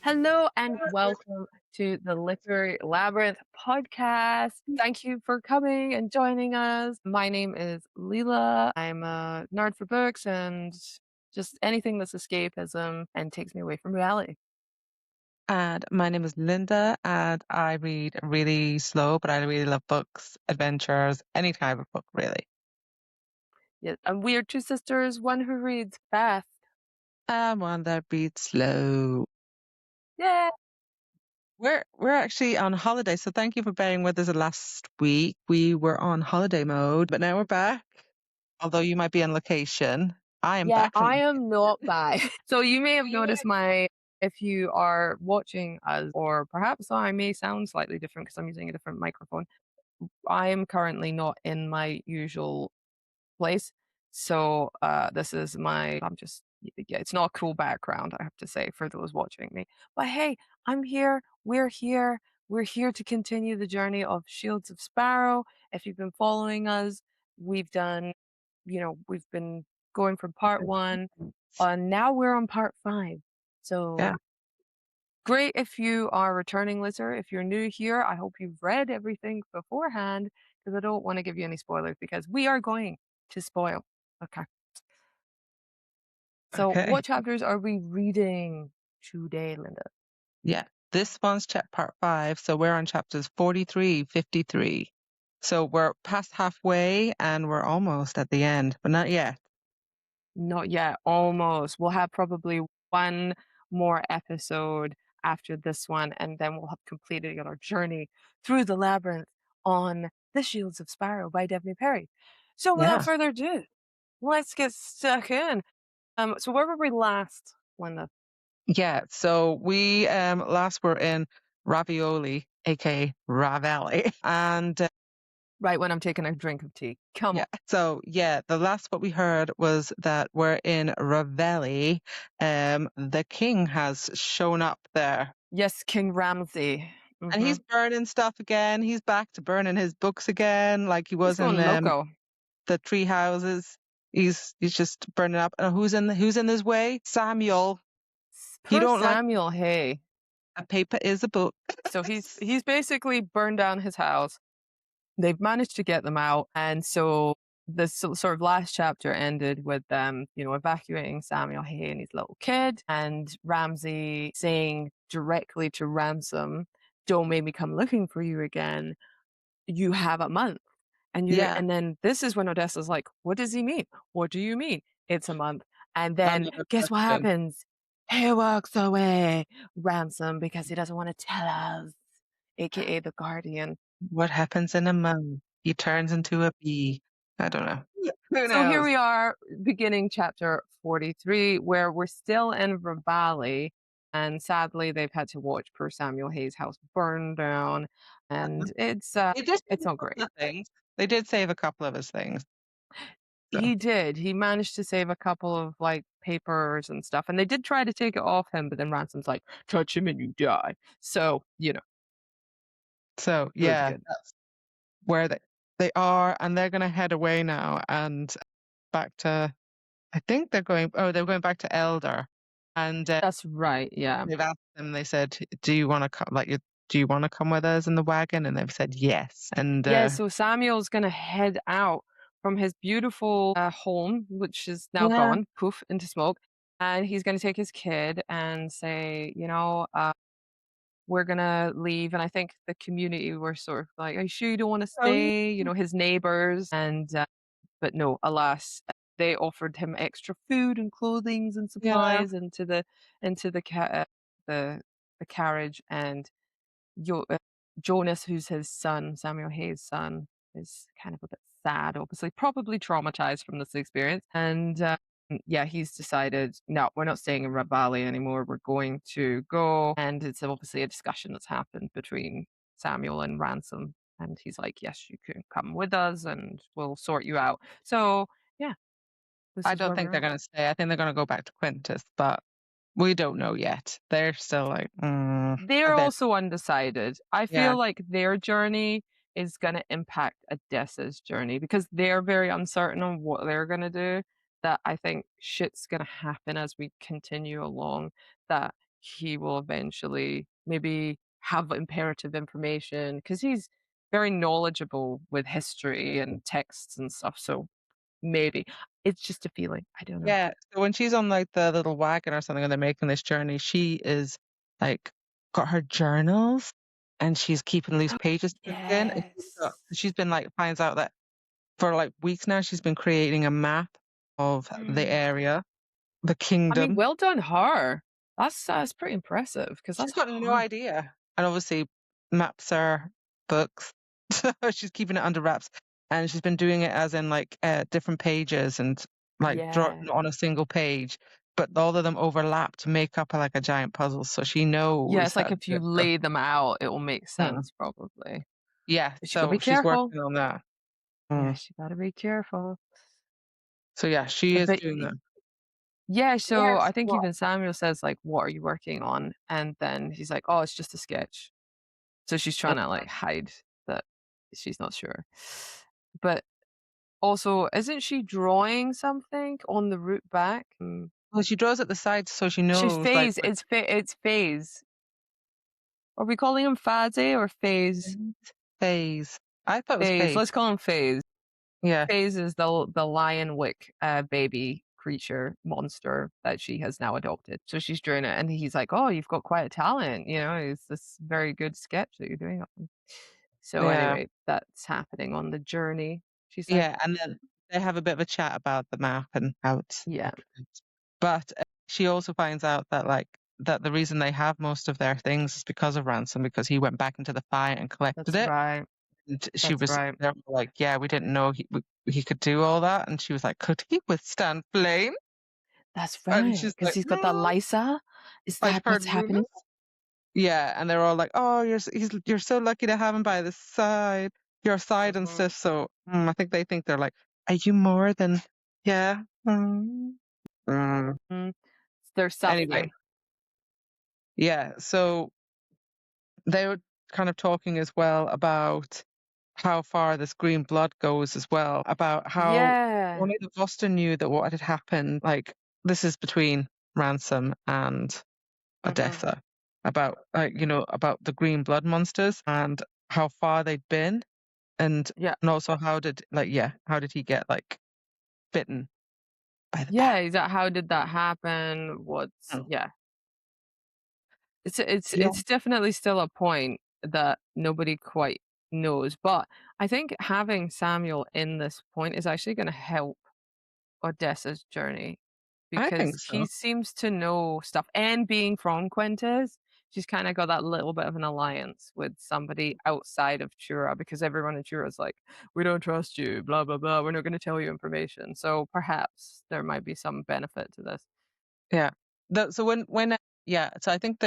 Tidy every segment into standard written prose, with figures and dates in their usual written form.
Hello and welcome to the Literary Labyrinth podcast. Thank you for coming and joining us. My name is Leela. I'm a nerd for books and just anything that's escapism and takes me away from reality. And my name is Linda, and I read really slow, but I really love books, adventures, any type of book, really. Yeah, and we are two sisters, one who reads fast. I'm one that reads slow. Yeah. We're actually on holiday, so thank you for bearing with us last week. We were on holiday mode, but now we're back. Although you might be on location, I am Yeah, back from. I am not back. So you may have noticed if you are watching us, or perhaps I may sound slightly different because I'm using a different microphone. I am currently not in my usual place. So this is I'm just yeah, it's not a cool background, I have to say, for those watching me. But hey, I'm here, we're here, we're here to continue the journey of Shields of Sparrow. If you've been following us, we've done, we've been going from part one, and now we're on part five. Yeah, So great if you are a returning listener. If you're new here, I hope you've read everything beforehand because I don't want to give you any spoilers because we are going to spoil. Okay. So, okay. what chapters are we reading today, Linda? Yeah, this one's part five, so we're on chapters 43, 53. So we're past halfway and we're almost at the end, but not yet. Not yet, almost. We'll have probably one more episode after this one, and then we'll have completed our journey through the labyrinth on The Shields of Sparrow by Devney Perry. So, without Yeah. further ado, let's get stuck in. So where were we last, Linda? Yeah, so we last were in Ravioli, aka Ravelli. And Right when I'm taking a drink of tea. Come yeah, on. so yeah, the last what we heard was that we're in Ravelli. The king has shown up there. Yes, King Ramsay. And he's burning stuff again. He's back to burning his books again, like he He's was in going loco. the tree houses. He's just burning up. And who's in his way? Samuel. He Poor don't like Samuel Hay. a paper is a book. So he's basically burned down his house. They've managed to get them out, and so this sort of last chapter ended with them, evacuating Samuel Hay and his little kid, and Ramsay saying directly to Ransom, "Don't make me come looking for you again. You have a month." Yeah, And then this is when Odessa's like, "What does he mean? What do you mean? It's a month." And then another guess what question. happens? He walks away, Ransom, because he doesn't want to tell us, aka the Guardian. What happens in a month? He turns into a bee. I don't know. Who So here knows? we are, beginning chapter 43, where we're still in Valley, and sadly they've had to watch poor Samuel Hayes' house burn down, and They did it's save a not couple great. of things. They did save a couple of his things. So He did. He managed to save a couple of, like, papers and stuff, and they did try to take it off him, but then Ransom's like, "Touch him and you die." So, so good, yeah, good. that's where they are, and they're gonna head away now and back to. I think they're going. Oh, they're going back to Elder, and That's right, yeah. they've asked them. They said, "Do you want to come? Do you want to come with us in the wagon?" And they've said yes. And Yeah, so Samuel's gonna head out from his beautiful, home, which is now yeah, gone, poof, into smoke, and he's gonna take his kid and say, "We're gonna leave," and I think the community were sort of like, "Are you sure you don't wanna oh yeah, stay?" His neighbors, and, but no, alas, they offered him extra food and clothings and yeah, supplies into the the carriage, and Jonas, who's his son, Samuel Hayes' son, is kind of a bit sad, obviously, probably traumatized from this experience. And yeah, he's decided, no, we're not staying in Red Valley anymore. We're going to go. And it's obviously a discussion that's happened between Samuel and Ransom. And he's like, yes, you can come with us and we'll sort you out. So yeah, this I is don't where think we're they're at. going to stay. I think they're going to go back to Quintus, but we don't know yet. They're still like a They're bit. also undecided. I Yeah, feel like their journey is gonna impact Odessa's journey because they're very uncertain on what they're gonna do, that I think shit's gonna happen as we continue along, that he will eventually maybe have imperative information because he's very knowledgeable with history and texts and stuff. So maybe it's just a feeling. I don't know. Yeah, so when she's on, like, the little wagon or something and they're making this journey, she is, like, got her journals and she's keeping loose pages tucked in, and Yes. she's been, like finds out that for, like, weeks now, she's been creating a map of the Mm. area, the I mean, kingdom. well done her. That's pretty impressive because She's that's got no hard. idea, and obviously maps are books, so she's keeping it under wraps, and she's been doing it as in, like, different pages and, like, draw Yeah. on a single page, but all of them overlap to make up, like, a giant puzzle, so she Yeah, knows it's how like to if do you it, so lay them out, it will make mm, sense probably. yeah, But you gotta so be she's careful. working on that. Mm. Yes, you gotta be careful. So, yeah, she is But doing that. yeah, so Yes, I think what? even Samuel says like, "What are you working on?" And then he's like, "Oh, it's just a sketch." So she's trying to like hide that she's not sure. But also, isn't she drawing something on the route back? Well, she draws at the sides so she She's knows, like, Phase. It's Phase. Are we calling him Faze or Phase? phase. I thought it was Phase. phase. Let's call him Phase. Yeah, Phase is the lion wick baby creature monster that she has now adopted. So she's drawing it, and he's like, "Oh, you've got quite a talent. You know, it's this very good sketch that you're doing of him." So yeah. anyway, that's happening on the journey. She's like, Yeah, and then they have a bit of a chat about the map and how it's "Yeah, represents. But, she also finds out that, like, that the reason they have most of their things is because of Ransom, because he went back into the fight and collected that's it. right. And That's right. they're all like, "Yeah, we didn't know he could do all that." And she was like, "Could he withstand flame?" That's And right. she's Because like, he's got that "No, Lysa. Is I'd that heard what's rumors." happening?" Yeah, and they're all like, "Oh, you're so lucky to have him by the side your side and Mhm. stuff." So, I think they think they're like, "Are you more than yeah, mm." Mm, there's Anyway, something. yeah, so they were kind of talking as well about how far this green blood goes as well, about how Yeah. only the Foster knew that what had happened, like, this is between Ransom and Mhm. Odessa, about, about the green blood monsters and how far they'd been, and Yeah. also how did he get, like, bitten by the Yeah, bat? exact how did that happen? What's Mm. yeah. Yeah, It's definitely still a point that nobody quite knows, but I think having Samuel in this point is actually gonna help Odessa's journey I because think so. he seems to know stuff, and being from Quintes, she's kinda got that little bit of an alliance with somebody outside of Chura because everyone in Chura is like, "We don't trust you, blah, blah, blah, we're not gonna tell you information." So perhaps there might be some benefit to this. Yeah. So yeah, so I think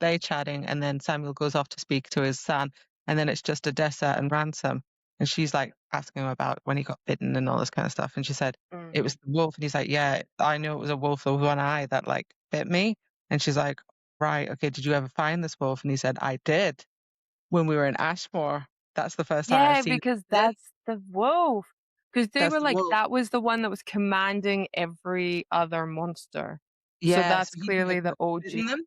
they chatting, and then Samuel goes off to speak to his son, and then it's just Odessa and Ransom, and she's like asking him about when he got bitten and all this kind of stuff, and she said it was Mhm. the wolf, and he's like, yeah, I know it was a wolf with one eye that like bit me, and she's like, right, okay, did you ever find this wolf? And he said, I did when we were in Ashmore. That's the first time I've Yeah, seen because this. that's the wolf. Because they That's were the like, wolf. that was the one that was commanding every other monster. So Yeah, so that's he's like clearly the OG. bitten them.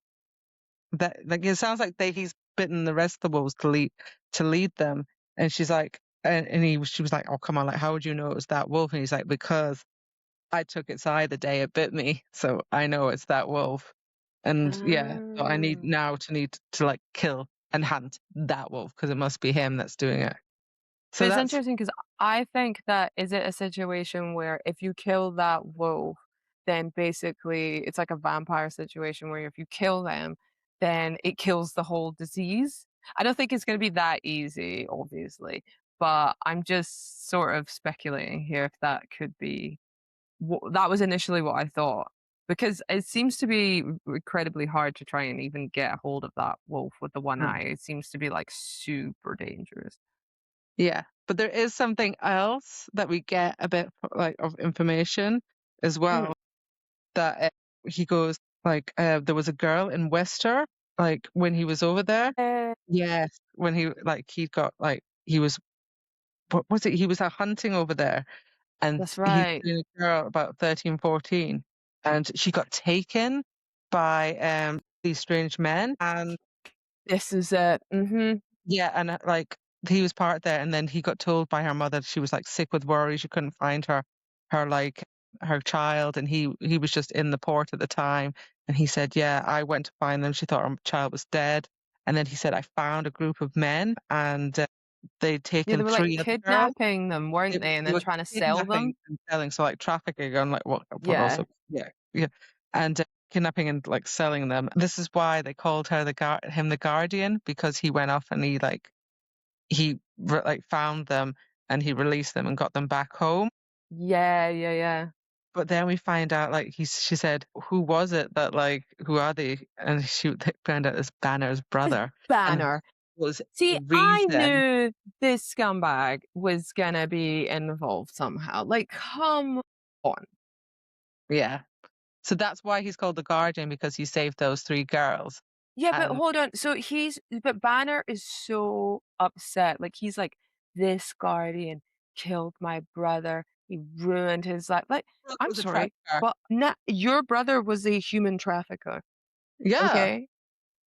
That like, it sounds like he's bitten the rest of the wolves to lead them, and she's like she was like, "Oh, come on, like, how would you know it was that wolf?" And he's like, "Because I took its eye the day it bit me, so I know it's that wolf." And yeah, so I Ah. need to, like, kill and hunt that wolf because it must be him that's doing it. But So it's that's interesting because I think that is it a situation where if you kill that wolf, then basically it's like a vampire situation where if you kill them, then it kills the whole disease. I don't think it's going to be that easy, obviously, but I'm just sort of speculating here if that could be that was initially what I thought because it seems to be incredibly hard to try and even get a hold of that wolf with the one mm, eye. It seems to be like super dangerous. yeah. But there is something else that we get a bit, like, of information as Mm. well. That he goes like, there was a girl in Wester, like when he was over there. Eh, Yes, when he got like he was what was it? He was out hunting over there, and that's he right. seen a girl about 13, 14, and she got taken by these strange men, and This is it. Mhm. yeah, and, like, he was part there, and then he got told by her mother she was, like, sick with worry, she couldn't find like, her child, and he was just in the port at the time, and he said, "Yeah, I went to find them, she thought her child was dead," and then he said, "I found a group of men, and, they'd Yeah, they taken were, like, 3 other girls." kidnapping them, weren't they, and They then were trying to sell kidnapping them? and selling, so, like, trafficking and, like, what Yeah. also yeah, yeah, and, kidnapping and, like, selling them. This is why they called her the Guardian, because he went off and like, found them, and he released them and got them back home, Yeah, yeah, yeah. but then we find out, like, she said, "Who was it that, like, who are they?" And they found out it's Banner's It's brother, and Banner. was See, the I reason. knew this scumbag was gonna be involved somehow, like, come on. Yeah. So that's why he's called the Guardian, because he saved those 3 girls, Yeah, but and hold on. So but Banner is so upset. Like he's like, this guardian killed my brother. He ruined his life. Like, brother I'm was a sorry, trafficker. but your brother was a human trafficker, Yeah. okay?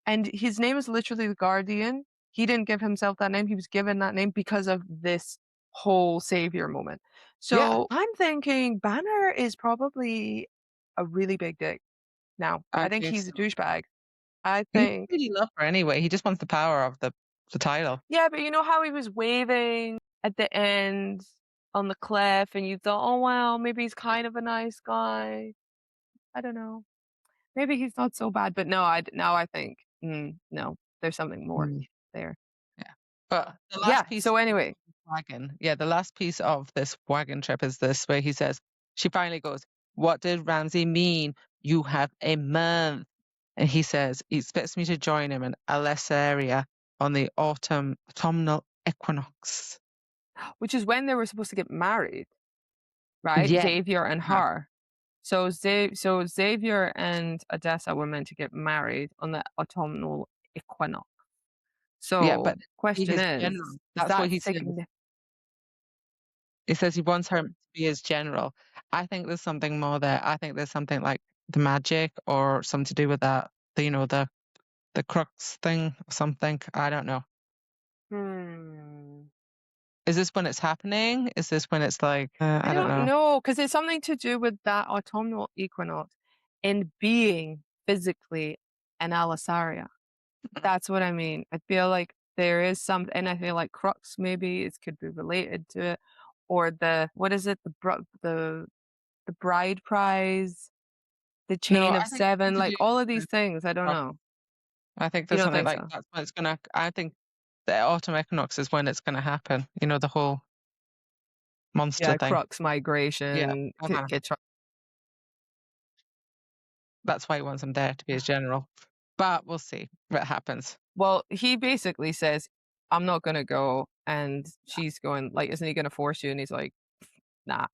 And his name is literally the Guardian. He didn't give himself that name. He was given that name because of this whole savior moment. Yeah, So I'm thinking Banner is probably a really big dick. Now, I I think think he's so. a douchebag. I He doesn't think really love her anyway, he just wants the power of the title. yeah, but you know how he was waving at the end on the cliff and you thought, "Oh, wow, maybe he's kind of a nice guy." I don't know. Maybe he's not so bad, but no, now I think, no, there's something more Mm, there. yeah. But the last Yeah, piece so of anyway, the wagon yeah, the last piece of this wagon trip is this, where he says she finally goes, "What did Ramsay mean? You have a month." And he says he expects me to join him in Alessaria on the autumnal equinox. which is when they were supposed to get married, right? Yeah. Xavier and her. So Xavier and Odessa were meant to get married on the autumnal equinox. Yeah, but So, be question his general. is That's what that he says. signi He says he wants her to be his general. I think there's something more there. I think there's something like the magic or something to do with that, the crux thing or something. I don't know. hmm. Is this when it's happening? Is this when it's like, I I don't don't know. know, because it's something to do with that autumnal equinox and being physically an Alisaria. That's what I mean. I feel like there is some, and I feel like Crux maybe it could be related to it, or the what is it? The bride prize, the No, chain I of think it's something seven, to do like all of with these things. I don't crux. know. I think You there's don't something think like so? that's when it's gonna I think the autumn equinox is when it's gonna happen. The whole monster Yeah, thing. Crux Yeah. migration. Uh-huh. Get That's why he wants him there to be his general. But we'll see what happens. Well, he basically says, "I'm not gonna go," and she's going like, "Isn't he gonna force you?" And he's like, "Nah,"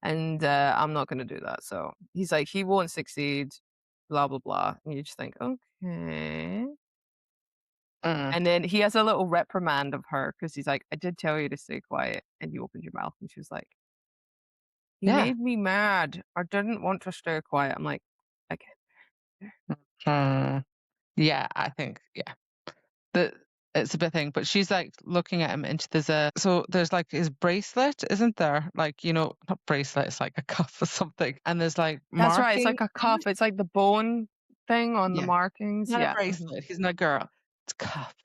and, "I'm not gonna do that." So he's like, "He won't succeed," blah, blah, blah, and you just think, "Okay." Mm. And then he has a little reprimand of her because he's like, "I did tell you to stay quiet, and you opened your mouth," and she was like, "He Yeah. made me mad. I didn't want to stay quiet." I'm like, "Okay." Mm. Yeah, I think, yeah. The It's a bit thing, but she's, like, looking at him and there's, like, his bracelet, isn't there? Like, not bracelet, it's like a cuff or something, and there's, like, That's right, it's marking like a on cuff, it. it's like the bone thing on the Yeah. markings, Not a yeah, mhm. bracelet, he's not a girl. It's a cuff.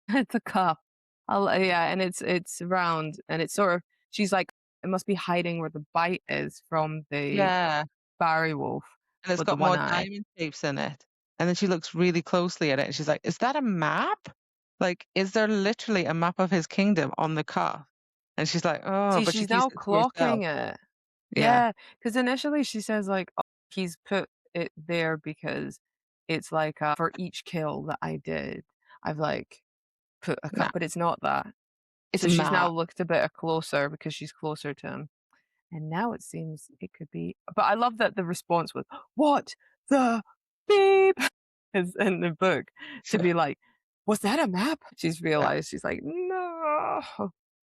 It's a cup. Yeah, and it's round, and it's sort of she's like, "It must be hiding where the bite is from the Yeah, Barry wolf and it's with the got one more eye." diamond shapes in it, and then she looks really closely at it, and she's like, "Is that a map? Like, is there literally a map of his kingdom on the cuff?" And she's like, "Oh," See, but she she's keeps now it to herself. clocking it. Yeah. Yeah, because initially she says like, "Oh, he's put it there because it's like, for each kill that I did, I've, like, put a Nah, cup," but it's not that. it's So a she's now map. looked a bit closer because she's closer to him. And now it seems it could be but I love that the response was, "What the beep?" is in the book to be like, "Was that a map?" She's Yeah. realized, she's like, "No."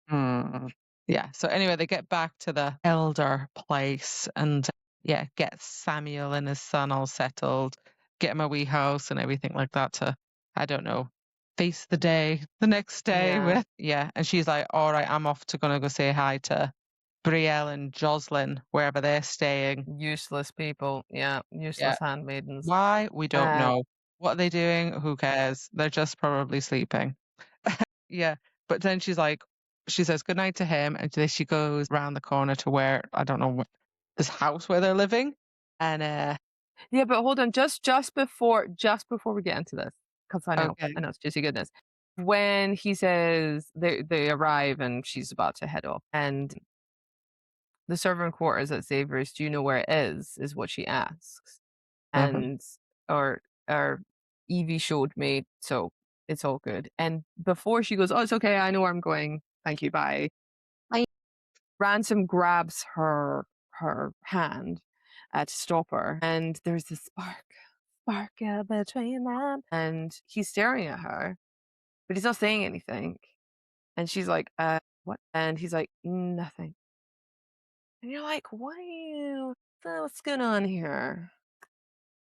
Mm. Yeah, so anyway, they get back to the elder place and, yeah, get Samuel and his son all settled. get him a wee house and everything like that to, I don't know, face the next day Yeah. with. Yeah. And she's like, all right, I'm off to gonna go say hi to Brielle and Jocelyn, wherever they're staying. Useless people. Yeah. Yeah. Useless handmaidens. Why? We don't Uh, know. What are they doing? Who cares? They're just probably sleeping. Yeah. But then she says goodnight to him, and then she goes round the corner to where, I don't know, this house where they're living. And, yeah, but hold on, just before we get into this, because I okay. know it's juicy goodness. When he says they arrive and she's about to head off, and the servant quarters at Xavier's, "Do you know where it is what she asks. Mhm. And or Evie showed me, so it's all good. And before she goes, "Oh, it's okay, I know where I'm going. Thank you, bye." I Ransom grabs her hand, to stop her, and there's this spark between them, and he's staring at her, but he's not saying anything. And she's like, what?" And he's like, "Nothing." And you're like, what's going on here?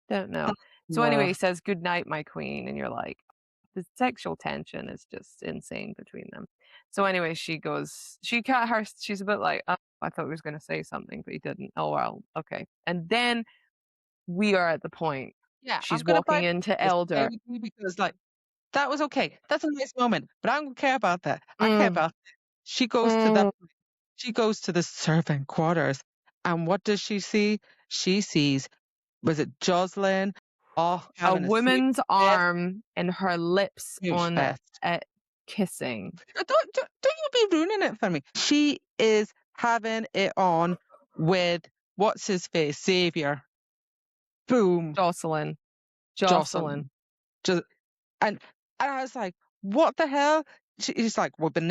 Don't know. So anyway, yeah. he says, "Good night, my queen," and you're like, the sexual tension is just insane between them. So anyway, she's a bit like, "Oh, I thought he was gonna say something, but he didn't. Oh well, okay." And then we are at the point. Yeah, I'm She's gonna walking buy into this, okay, Elder. with you because, like, that was okay. That's a nice moment, but I don't care about that. I care Mm, about she goes to mm, the servant quarters, and what does she see? She sees, was it Jocelyn off a having a woman's arm and her lips smooch on fest. it kissing. Don't you be ruining it for me. She is having it on with what's his face? Xavier. Boom. Jocelyn. Jocelyn. Jocelyn. Just and I was like, "What the hell?" He's like, we've been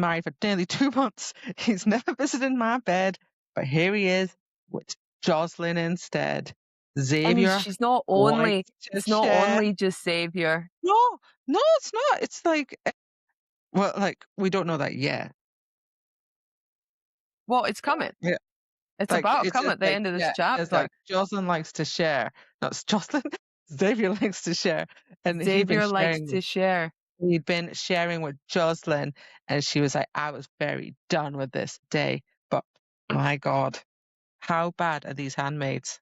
married for nearly 2 months. He's never visited my bed, but here he is with Jocelyn instead. And Xavier she's not only likes to it's not share. only just Xavier. No, no, it's not. It's like, well, like we don't know that yet. Well, it's coming. Yeah, It's like about to it's come just at the like, end of this yeah, it's chapter. like Jocelyn likes to share. Not Jocelyn. Xavier likes to share, and Xavier likes to share. he'd been sharing with Jocelyn, and she was like, I was very done with this day. But my God, how bad are these handmaids?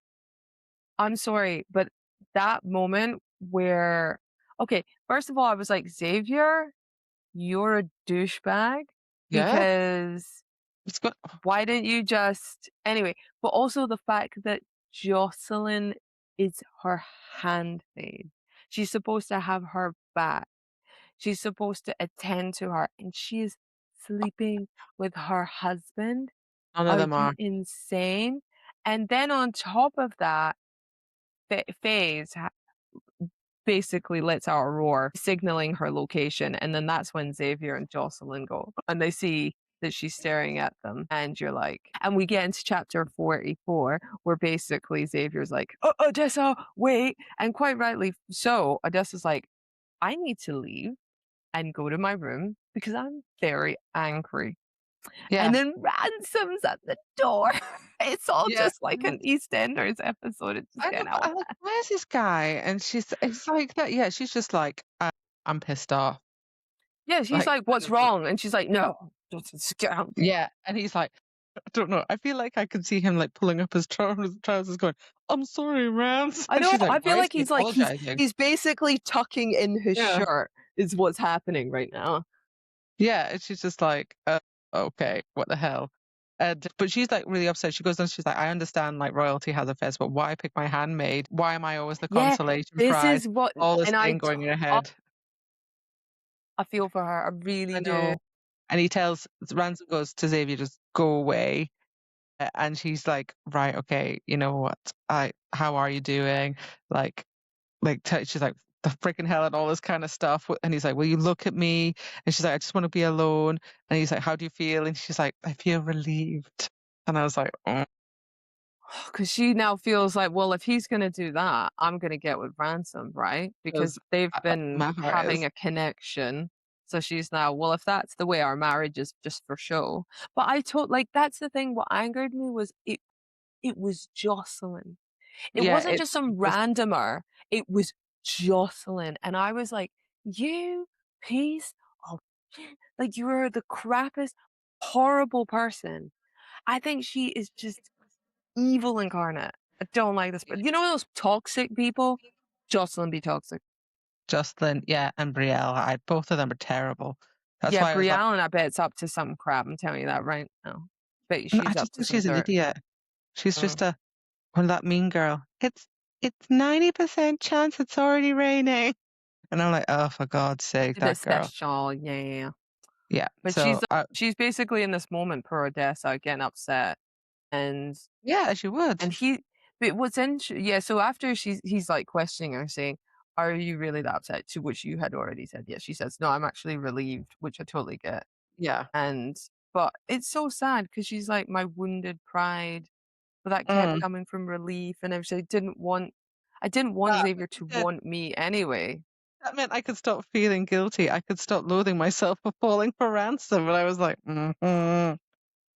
I'm sorry, but that moment where okay, first of all, I was like, "Xavier, you're a douchebag Yeah, because it's good. why didn't you just" anyway, but also the fact that Jocelyn is her handmaid. She's supposed to have her back. She's supposed to attend to her, and she is sleeping with her husband. None of Are them you are. insane? And then on top of that, Faze basically lets out a roar, signaling her location, and then that's when Xavier and Jocelyn go, and they see that she's staring at them, and you're like, and we get into chapter 44, where basically Xavier's like, "Oh, Odessa, wait," and quite rightly so. Odessa's like, "I need to leave and go to my room because I'm very angry." And Yeah, then Ransom's at the door. It's all yeah. just like an EastEnders episode. It's just I know, getting but out. I'm like, where's this guy? And it's like that. Yeah, she's just like, I'm pissed off. Yeah, she's Like, like, "What's wrong?" And she's like, "No, just get out." yeah. And he's like, I don't know. I feel like I can see him like pulling up his trousers, going, "I'm sorry, Rance." I And know. she's like, I "Why feel is like he he's like apologizing?" he's basically tucking in his Yeah. shirt is what's happening right now. Yeah, and she's just like, okay, what the hell?" And but she's like really upset. She goes and she's like, "I understand like royalty has affairs, but why pick my handmaid? Why am I always the Yeah, consolation this prize? is what, All this and thing going in her head." I feel for her. I really I do. know. And he tells Ransom goes to Xavier, just go away. And she's like, "Right, okay, you know what? How are you doing?" Like, she's like, "The freaking hell," and all this kind of stuff. And he's like, "Will you look at me?" And she's like, "I just want to be alone." And he's like, "How do you feel?" And she's like, "I feel relieved." And I was like, "Oh," Because she now feels like, well, if he's going to do that, I'm going to get with Ransom, right? because Because they've been my heart having is, a connection. So she's now, well, if that's the way our marriage is just for show. But I told, like, that's the thing. What angered me was it was Jocelyn. It Yeah, wasn't just it some was randomer, it was Jocelyn, and I was like, "You piece of shit, like, you are the crappiest, horrible person." I think she is just evil incarnate. I don't like this, but you know those toxic people? Jocelyn be toxic. Jocelyn, yeah, and Brielle. Both of them are terrible. That's Yeah, why I was like, Brielle, I bet it's up to some crap, I'm telling you that right now. Bet I she's up just to think some she's an dirt. idiot. She's Mm. just a that mean girl. It's 90% chance it's already raining. And I'm like, oh, for God's sake, that This girl. shawl, yeah, yeah, yeah. Yeah. But So, she's basically in this moment, poor Odessa, getting upset, and yeah, as you would. and he but what's yeah, so after he's, like, questioning her saying, "Are you really that upset?" To which you had already said yes. She says, "No, I'm actually relieved," which I totally get, Yeah. and but it's so sad because she's like, "My wounded pride," but that kept Mm. coming from relief and everything. I didn't want That, Xavier he to said, want me anyway. that meant I could stop feeling guilty. I could stop loathing myself for falling for ransom. And I was like,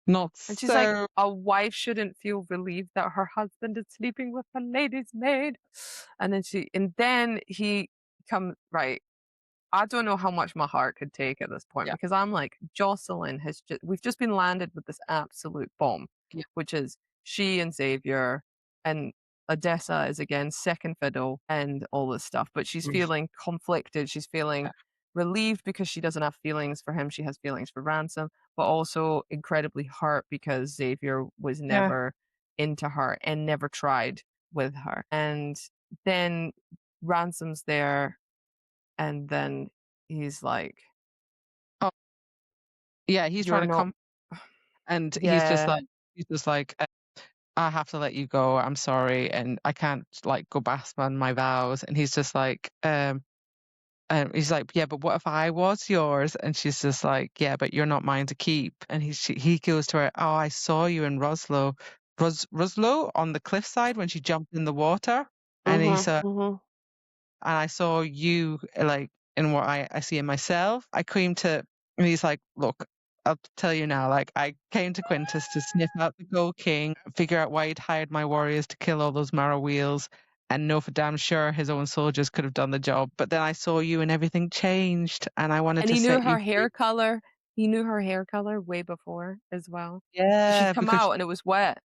not And she's like, so. "A wife shouldn't feel relieved that her husband is sleeping with a lady's maid." And then he come right. I don't know how much my heart could take at this point Yeah. because I'm like, Jocelyn has just, we've just been landed with this absolute bomb, Yeah. which is she and Xavier, and Odessa is again second fiddle and all this stuff. But she's Mm. feeling conflicted. She's feeling Yeah. relieved because she doesn't have feelings for him. She has feelings for Ransom, but also incredibly hurt because Xavier was Yeah. never into her and never tried with her. And then Ransom's there and then he's like, Oh, yeah. He's trying "You're to not." come, and Yeah, he's just like, I have to let you go. I'm sorry, and I can't like go back on my vows. And he's just like, he's like, yeah, but what if I was yours? And she's just like, yeah, but you're not mine to keep. And he goes to her, oh, I saw you in Roslo on the cliffside when she jumped in the water. And he mhm, said, mhm. and I saw you like in what I see in myself. I came to, and he's like, look, I'll tell you now, like I came to Quintus to sniff out the Gold King, figure out why he'd hired my warriors to kill all those marrow wheels, and know for damn sure his own soldiers could have done the job. But then I saw you and everything changed, and I wanted And to he knew set you her free. hair color. He knew her hair color way before as well. So she'd Yeah, come because out and it was wet.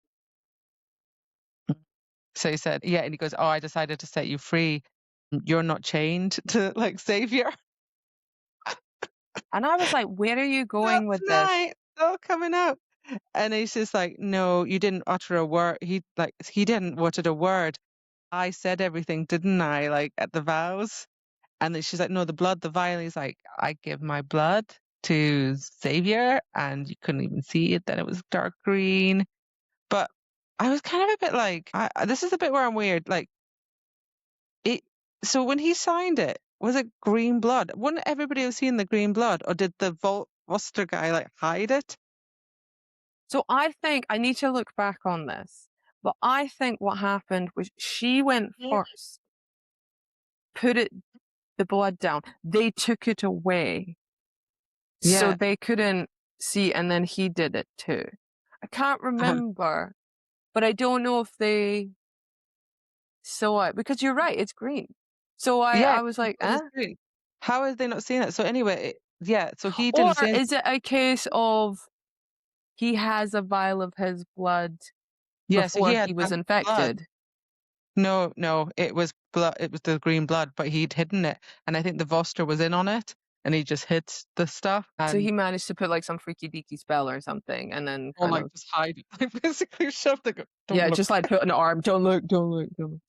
so he said, yeah, and he goes, oh, I decided to set you free. You're not chained to like Savior. And I was like, "Where are you going That's with this?" nice. Oh, coming up. And he's just like, no, you didn't utter a word. He didn't utter a word. I said everything, didn't I? Like at the vows. And then she's like, no, the blood, the vial. He's like, I give my blood to Xavier, and you couldn't even see it. Then it was dark green. But I was kind of a bit like, this is a bit where I'm weird. Like it. So when he signed it, was it green blood? Wouldn't everybody have seen the green blood, or did the Voster guy like hide it? So I think I need to look back on this, but I think what happened was she went Yeah. first, put the blood down. They took it away, so Yeah. they couldn't see, and then he did it too. I can't remember, but I don't know if they saw it because you're right, it's green. So Yeah, I was like, it is "Eh?" green. How have they not seen it? So anyway, yeah, so he Or didn't say anything. is it a case of he has a vial of his blood Yeah, so he before had he was back blood. infected? No, no, it was blood. It was the green blood, but he'd hidden it, and I think the Voster was in on it, and he just hid the stuff, So and he managed to put like some freaky deaky spell or something and then or kind like of, just hide it. Like basically shoved the. Don't yeah, look. just like put an arm, "Don't look, don't look, don't look."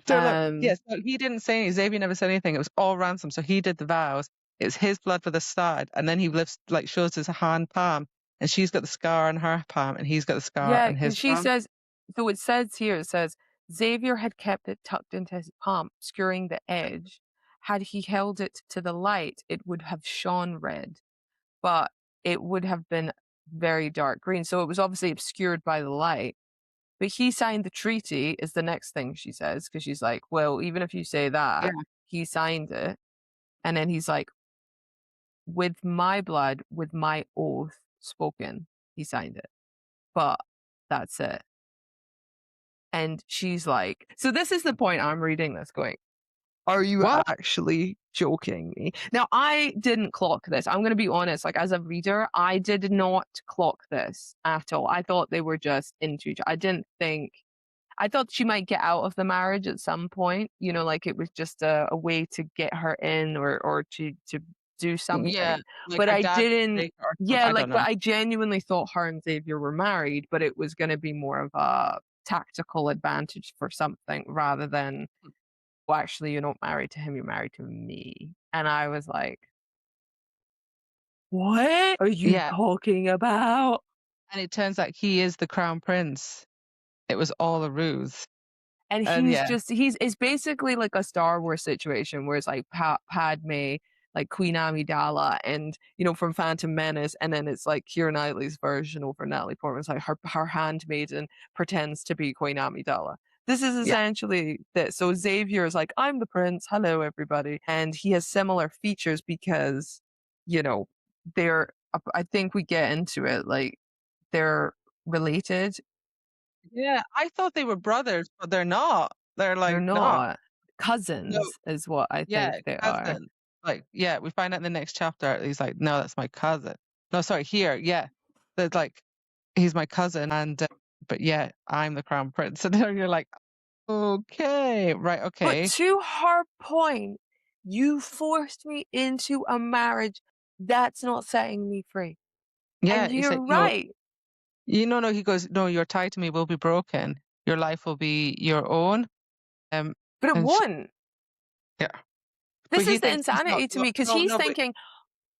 So look, Um, yes, no, he didn't say anything. Xavier never said anything. It was all ransom. So he did the vows. It's his blood for the start, and then he lifts like shows his hand palm, and she's got the scar on her palm, and he's got the scar yeah, on his because she palm. says, so it says here, it says, "Xavier had kept it tucked into his palm, obscuring the edge. Had he held it to the light, it would have shone red, but it would have been very dark green." So it was obviously obscured by the light. But he signed the treaty is the next thing she says, because she's like, "Well, even if you say Yeah, that, he signed it." And then he's like, "With my blood, with my oath spoken, he signed it." But that's it. And she's like, so this is the point I'm reading this going, are you What? actually joking me? Now, I didn't clock this. I'm going to be honest. Like, as a reader, I did not clock this at all. I thought they were just into each. I didn't think. I thought she might get out of the marriage at some point. You know, like it was just a way to get her in, or to do Yeah, something. like But her I dad didn't. take her or Yeah, I like, don't but know. I genuinely thought her and Xavier were married, but it was going to be more of a tactical advantage for something rather than, well, actually, you're not married to him, you're married to me. And I was like, what are you Yeah, talking about? and it turns out he is the crown prince. It was all a ruse. And And he's yeah, just, it's basically like a Star Wars situation where it's like Padme, like Queen Amidala, and from Phantom Menace, and then it's like Keira Knightley's version over Natalie Portman. It's like her handmaiden pretends to be Queen Amidala. This is yeah, essentially this. So Xavier is like, I'm the prince, hello everybody, and he has similar features because, you know, they're. I think we get into it, like they're related. yeah. I thought they were brothers, but they're not. They're They're like not. not. No, Cousins is what I yeah, think they are. cousin. Like, yeah, we find out in the next chapter. He's like, no, that's my cousin. No, sorry, here, yeah, that's like he's my cousin, and but yeah, I'm the crown prince. And then you're like, okay, right, But okay, to her point, you forced me into a marriage that's not setting me free. yeah. And He's you're like, no, right. no. He goes, no, your tie to me will be broken. Your life will be your own. Um, But it and won't. yeah, but This he is the thinks he's not. insanity to No, me because no, he's no, but thinking,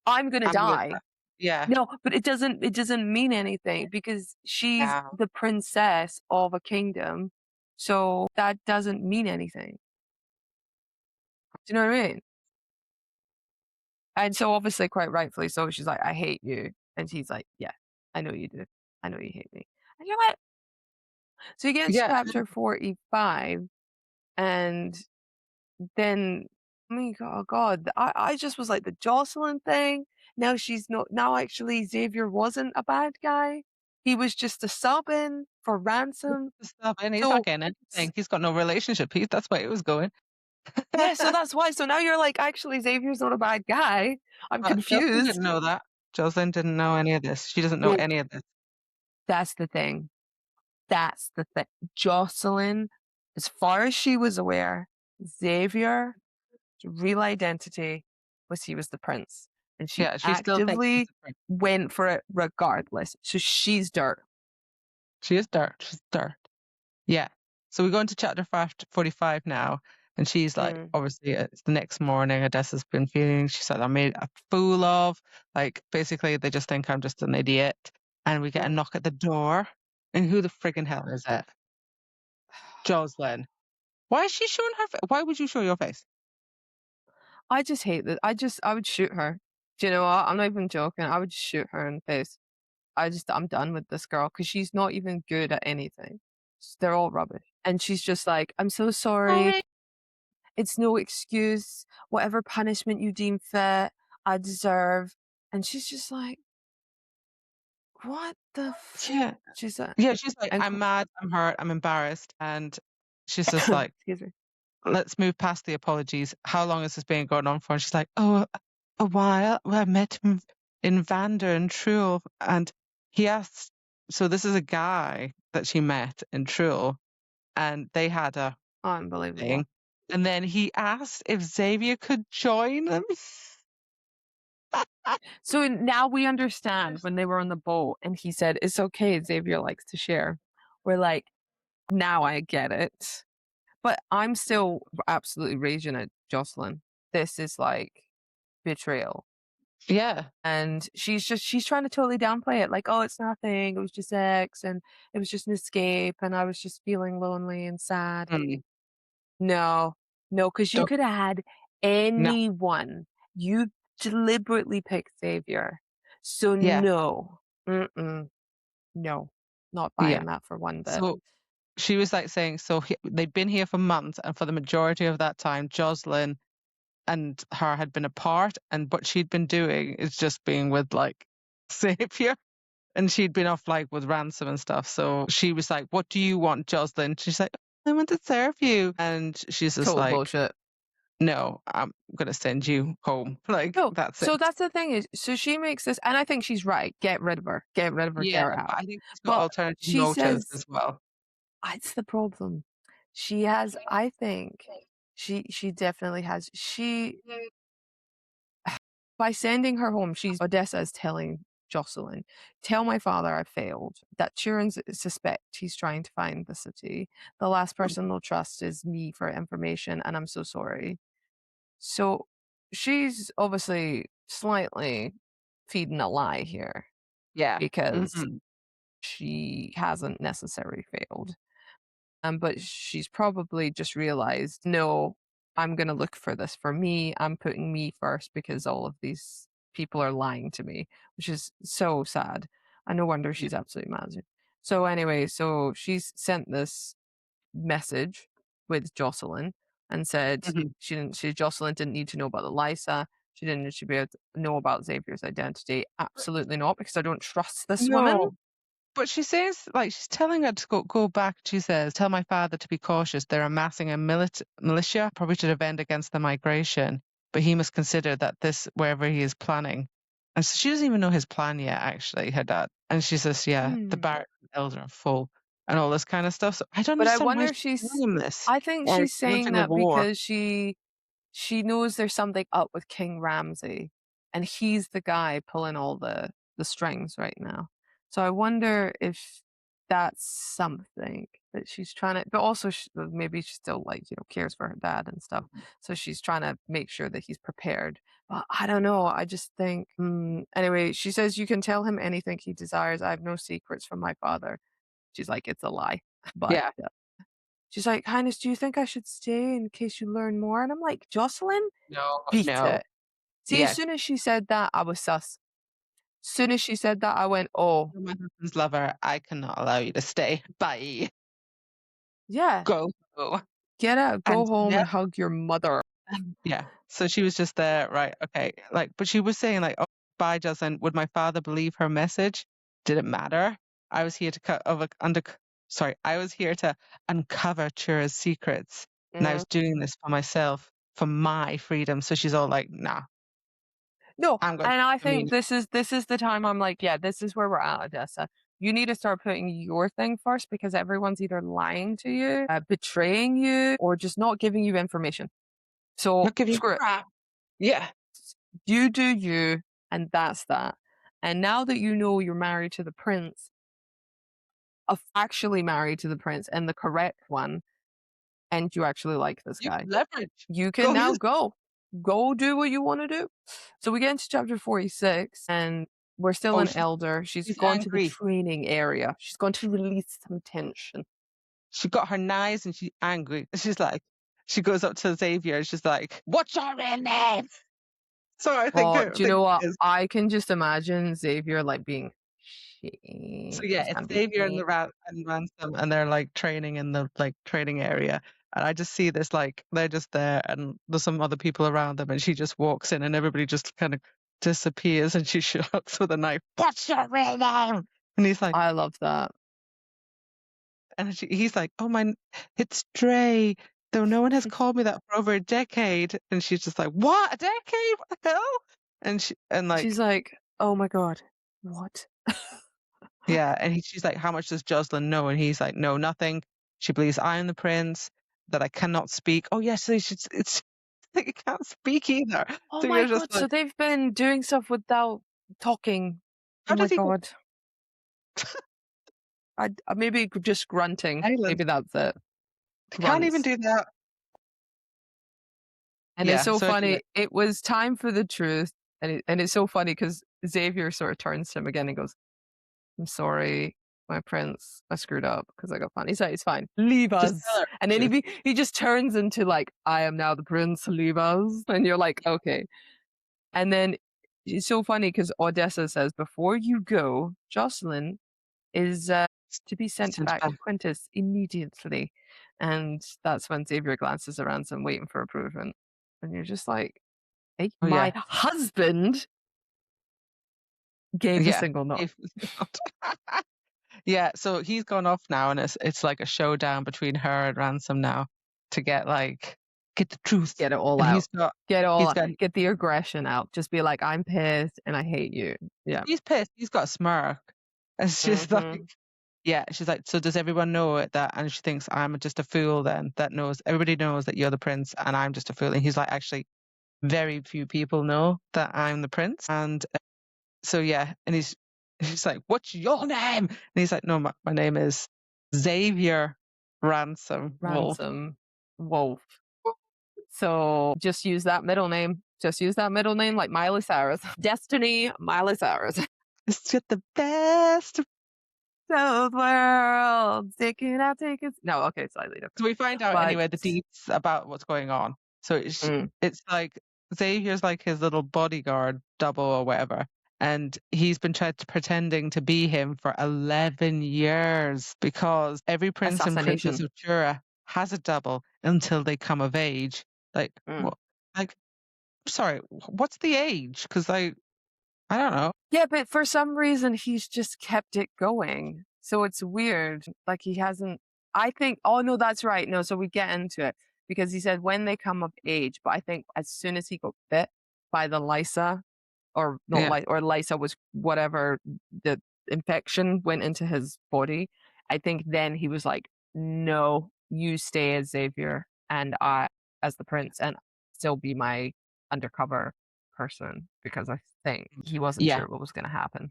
I'm gonna I'm with die. her. Yeah, No, but it doesn't mean anything because she's yeah, the princess of a kingdom. So that doesn't mean anything. Do you know what I mean? And so obviously quite rightfully so, she's like, "I hate you." And he's like, "Yeah, I know you do. I know you hate me." And you're like, so you get to yeah. chapter 45, and then, oh God, I just was like, the Jocelyn thing, now she's not, now actually Xavier wasn't a bad guy. He was just a sub-in for ransom. Stuff, and he's not So getting s anything. He's got no relationship. That's why it was going. yeah, so that's why. So now you're like, actually, Xavier's not a bad guy. I'm Jocelyn confused. didn't know that. Jocelyn didn't know any of this. She doesn't know Well, any of this. that's the thing. That's the thing. Jocelyn, as far as she was aware, Xavier's real identity was he was the prince. And she Yeah, she still thinks he's actively the prince. went for it regardless. So she's dirt. She is dirt. She's dirt. Yeah. So we go into chapter 45 now, and she's like, Mm, obviously, it's the next morning. Odessa's been feeling, she said, I made a fool of. Like, basically, they just think I'm just an idiot. And we get a mm. knock at the door. And who the friggin' hell is it? Jocelyn. Why is she showing her face? Why would you show your face? I just hate that. I would shoot her. Do you know what? I'm not even joking. I would just shoot her in the face. I'm done with this girl because she's not even good at anything. They're all rubbish. And she's just like, I'm so sorry. Sorry. It's no excuse. Whatever punishment you deem fit, I deserve. And she's just like, what the Yeah. she's like, Yeah, she's like, and I'm mad, I'm hurt, I'm embarrassed. And she's just like, excuse me. let's move past the apologies. How long has this been going on for? And she's like, oh, a while. Well, I met him in Vander and Truel. And he asked, so this is a guy that she met in Truel, and they had a Unbelievable. thing. And then he asked if Xavier could join them. So now we understand when they were on the boat and he said, it's okay, Xavier likes to share. We're like, now I get it. But I'm still absolutely raging at Jocelyn. This is like betrayal. Yeah. And she's trying to totally downplay it, like, oh, it's nothing. It was just X and it was just an escape and I was just feeling lonely and sad. Mm. No, no, because you Don't- could have had No. anyone. You deliberately picked Xavier. So Yeah. no. Mm-mm. No. Not Yeah. buying that for one bit. So she was like saying, so they'd been here for months, and for the majority of that time, Jocelyn and her had been apart, and what she'd been doing is just being with like Xavier. and she'd been off like with ransom and stuff. So she was like, "What do you want, Jocelyn?" She's like, "I want to serve you," and she's just Total like, bullshit. "No, I'm gonna send you home." Like No, that's it. so that's the thing is, so she makes this, and I think she's right. Get rid of her. Get rid of her. Get Yeah, her but out. I think she's got But alternative she motives says as well. it's the problem. She has. I think she definitely has. She by sending her home, she's Odessa is telling Jocelyn, "Tell my father I failed. That Turans suspect he's trying to find the city. The last person they'll trust is me for information, and I'm so sorry." So she's obviously slightly feeding a lie here Yeah. because Mhm. she hasn't necessarily failed. But she's probably just realized, no, I'm going to look for this for me. I'm putting me first because all of these people are lying to me, which is so sad. And no wonder Yeah. she's absolutely mad. So, anyway, so she's sent this message with Jocelyn and said Mhm. Jocelyn didn't need to know about the Lysa. She didn't need to be able to know about Xavier's identity. Absolutely not, because I don't trust this woman. No. But she says, like, she's telling her to go back. She says, "Tell my father to be cautious. They're amassing a militia, probably to defend against the migration. But he must consider that this, wherever he is planning." And so she doesn't even know his plan yet, actually, her dad. And she says, "Yeah, the Hmm. barracks and Elder are full," and all this kind of stuff. So I don't But I understand why wonder she's if she's telling him this I think or she's saying launching a that war. because she knows there's something up with King Ramsay, and he's the guy pulling all the strings right now. So I wonder if that's something that she's trying to, but also maybe she still like cares for her dad and stuff. So she's trying to make sure that he's prepared. But I don't know. I just think anyway. She says you can tell him anything he desires. I have no secrets from my father. She's like it's a lie, but Yeah. she's like, "Highness, do you think I should stay in case you learn more?" And I'm like, "Jocelyn, No, beat no. it." See, as Yeah. soon as she said that, I was sus. Soon as she said that, I went, "Oh, You're my husband's lover. I cannot allow you to stay. Bye. yeah, Go. Go. get out, And go home yeah. and hug your mother." Yeah. So she was just there, right? Okay. Like, but she was saying, like, "Oh, bye, Jocelyn. Would my father believe her message? Did it matter? I was here to sorry, I was here to uncover Chura's secrets, and I Mm. was doing this for myself, for my freedom." So she's all like, "Nah, No, I'm going." and I I mean, think this is the time I'm like, "Yeah, this is where we're at, Odessa. You need to start putting your thing first because everyone's either lying to you, betraying you, or just not giving you information. So not give you screw it. crap. Yeah. You do you, and that's that. And now that you know you're married to the prince, actually married to the prince and the correct one, and you actually like this You guy, leverage. you can Go now use. go. Go do what you want to do. So we get into chapter 46, and we're still Oh, in Elder. She's she's gone to the angry. training area. She's going to release some tension. She got her knives and she's angry. She's like, she goes up to Xavier and she's like, "What's your real name?" So Oh, I do you think know it what? is. I can just imagine Xavier like being, So shit. yeah, He's it's gonna be Xavier and shit. the rat and Ransom, and they're like training in the like training area. And I just see this like they're just there, and there's some other people around them, and she just walks in, and everybody just kind of disappears, and she shoots with a knife. "What's your real name?" And he's like, I love that. he's like, "Oh my, it's Dre. Though no one has called me that for over a decade." And she's just like, "What? A decade? What the hell?" And She's like, like, "Oh my god, what?" yeah, and she's like, "How much does Jocelyn know?" And he's like, "No, nothing. She believes I am the prince, that I cannot speak." Oh yes, so it's like you can't speak either. Oh So my you're just god, like, so they've been doing stuff without talking. Oh how my does he go god. I maybe just grunting. island? Maybe that's it. Can't even Grunts. do that. And it's Yeah. so So anyway, funny. It was time for the truth, and it's so funny because Xavier sort of turns to him again and goes, "I'm sorry, my prince. I screwed up because I got fun." He's like, "It's fine. Leave just tell us." her. And then he just turns into like, "I am now the prince. Leave us." And you're like, "Okay." And then it's so funny because Odessa says, "Before you go, Jocelyn is to be sent Send back back. to Quintus immediately." And that's when Xavier glances around and waiting for approval. And you're just like, hey, Oh my yeah, husband. Gave the Yeah. single nod. If yeah, so he's gone off now, and it's like a showdown between her and Ransom now to get the truth. Get it all And out. Get it all he's out. got Get the aggression out. Just be like, "I'm pissed and I hate you." Yeah. he's pissed. He's got a smirk. And she's like, Mhm. yeah, she's like, so does everyone know it that? And she thinks I'm just a fool then that knows everybody knows that you're the prince and I'm just a fool. And he's like, actually, very few people know that I'm the prince. And so yeah, and he's like, "What's your name?" And he's like, "No, my name is Xavier Ransom Wolf." Ransom Wolf. So just use that middle name. Just use that middle name like Miley Cyrus. Destiny Miley Cyrus. It's got the best. Those worlds. Take it. No, okay, slightly different. So we find out But anyway the deets about what's going on. So mm, it's like Xavier's like his little bodyguard double or whatever. And he's been pretending to be him for 11 years because every prince and princess assassination. of Jura has a double until they come of age. Like, Mm. what? Like, sorry, what's the age? Because I don't know. Yeah, but for some reason he's just kept it going. So it's weird. Like he hasn't I think oh no, that's right. No, so we get into it because he said when they come of age, but I think as soon as he got bit by the Lysa or not Yeah, Lysa or Lysa was whatever the infection went into his body, I think then he was like, "No, you stay as Xavier and I as the prince and still be my undercover person," because I think he wasn't yeah. sure what was gonna happen.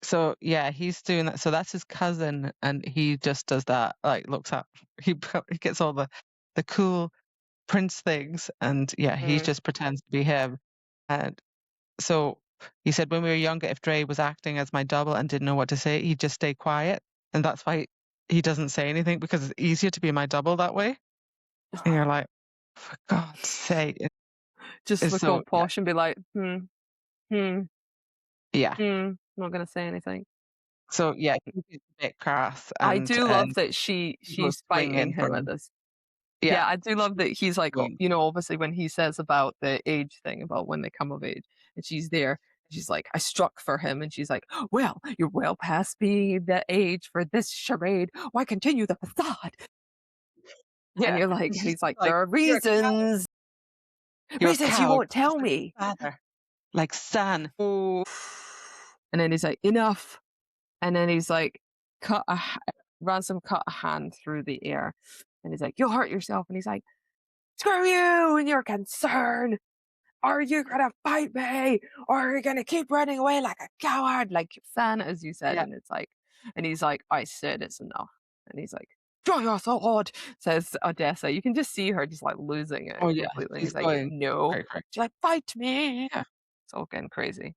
So yeah, he's doing that. So that's his cousin, and he just does that. Like looks up, he gets all the cool prince things, and yeah, he Mm. just pretends to be him. And so he said when we were younger, if Dre was acting as my double and didn't know what to say, he'd just stay quiet, and that's why he doesn't say anything because it's easier to be my double that way. And you're like, for God's sake, Just it's look so all yeah, posh and be like, hmm, yeah. not gonna say anything. So yeah, he's a bit crass, I and do love and that he goes she's fighting swinging for him at him. this. Yeah, Yeah, I do love that he's like, swing. obviously when he says about the age thing, about when they come of age, and she's there, she's like, I struck for him, and she's like, well, you're well past being the age for this charade. Why continue the facade? And Yeah, you're like, it's and just he's like, like there are reasons, you're a reasons you coward, won't just tell like me. father, like son. Oh, and then he's like, enough. And then he's like, Ransom cut a hand through the air, and he's like, you'll hurt yourself. And he's like, screw you and your concern. Are you gonna fight me, or are you gonna keep running away like a coward, like Fan, as you said? Yeah. And it's like, and he's like, I said it's enough. And he's like, draw your sword, says Odessa. You can just see her just like losing it Oh yeah, completely. And he's he's like, going no. cray cray. She's like, fight me. Yeah, It's all getting crazy.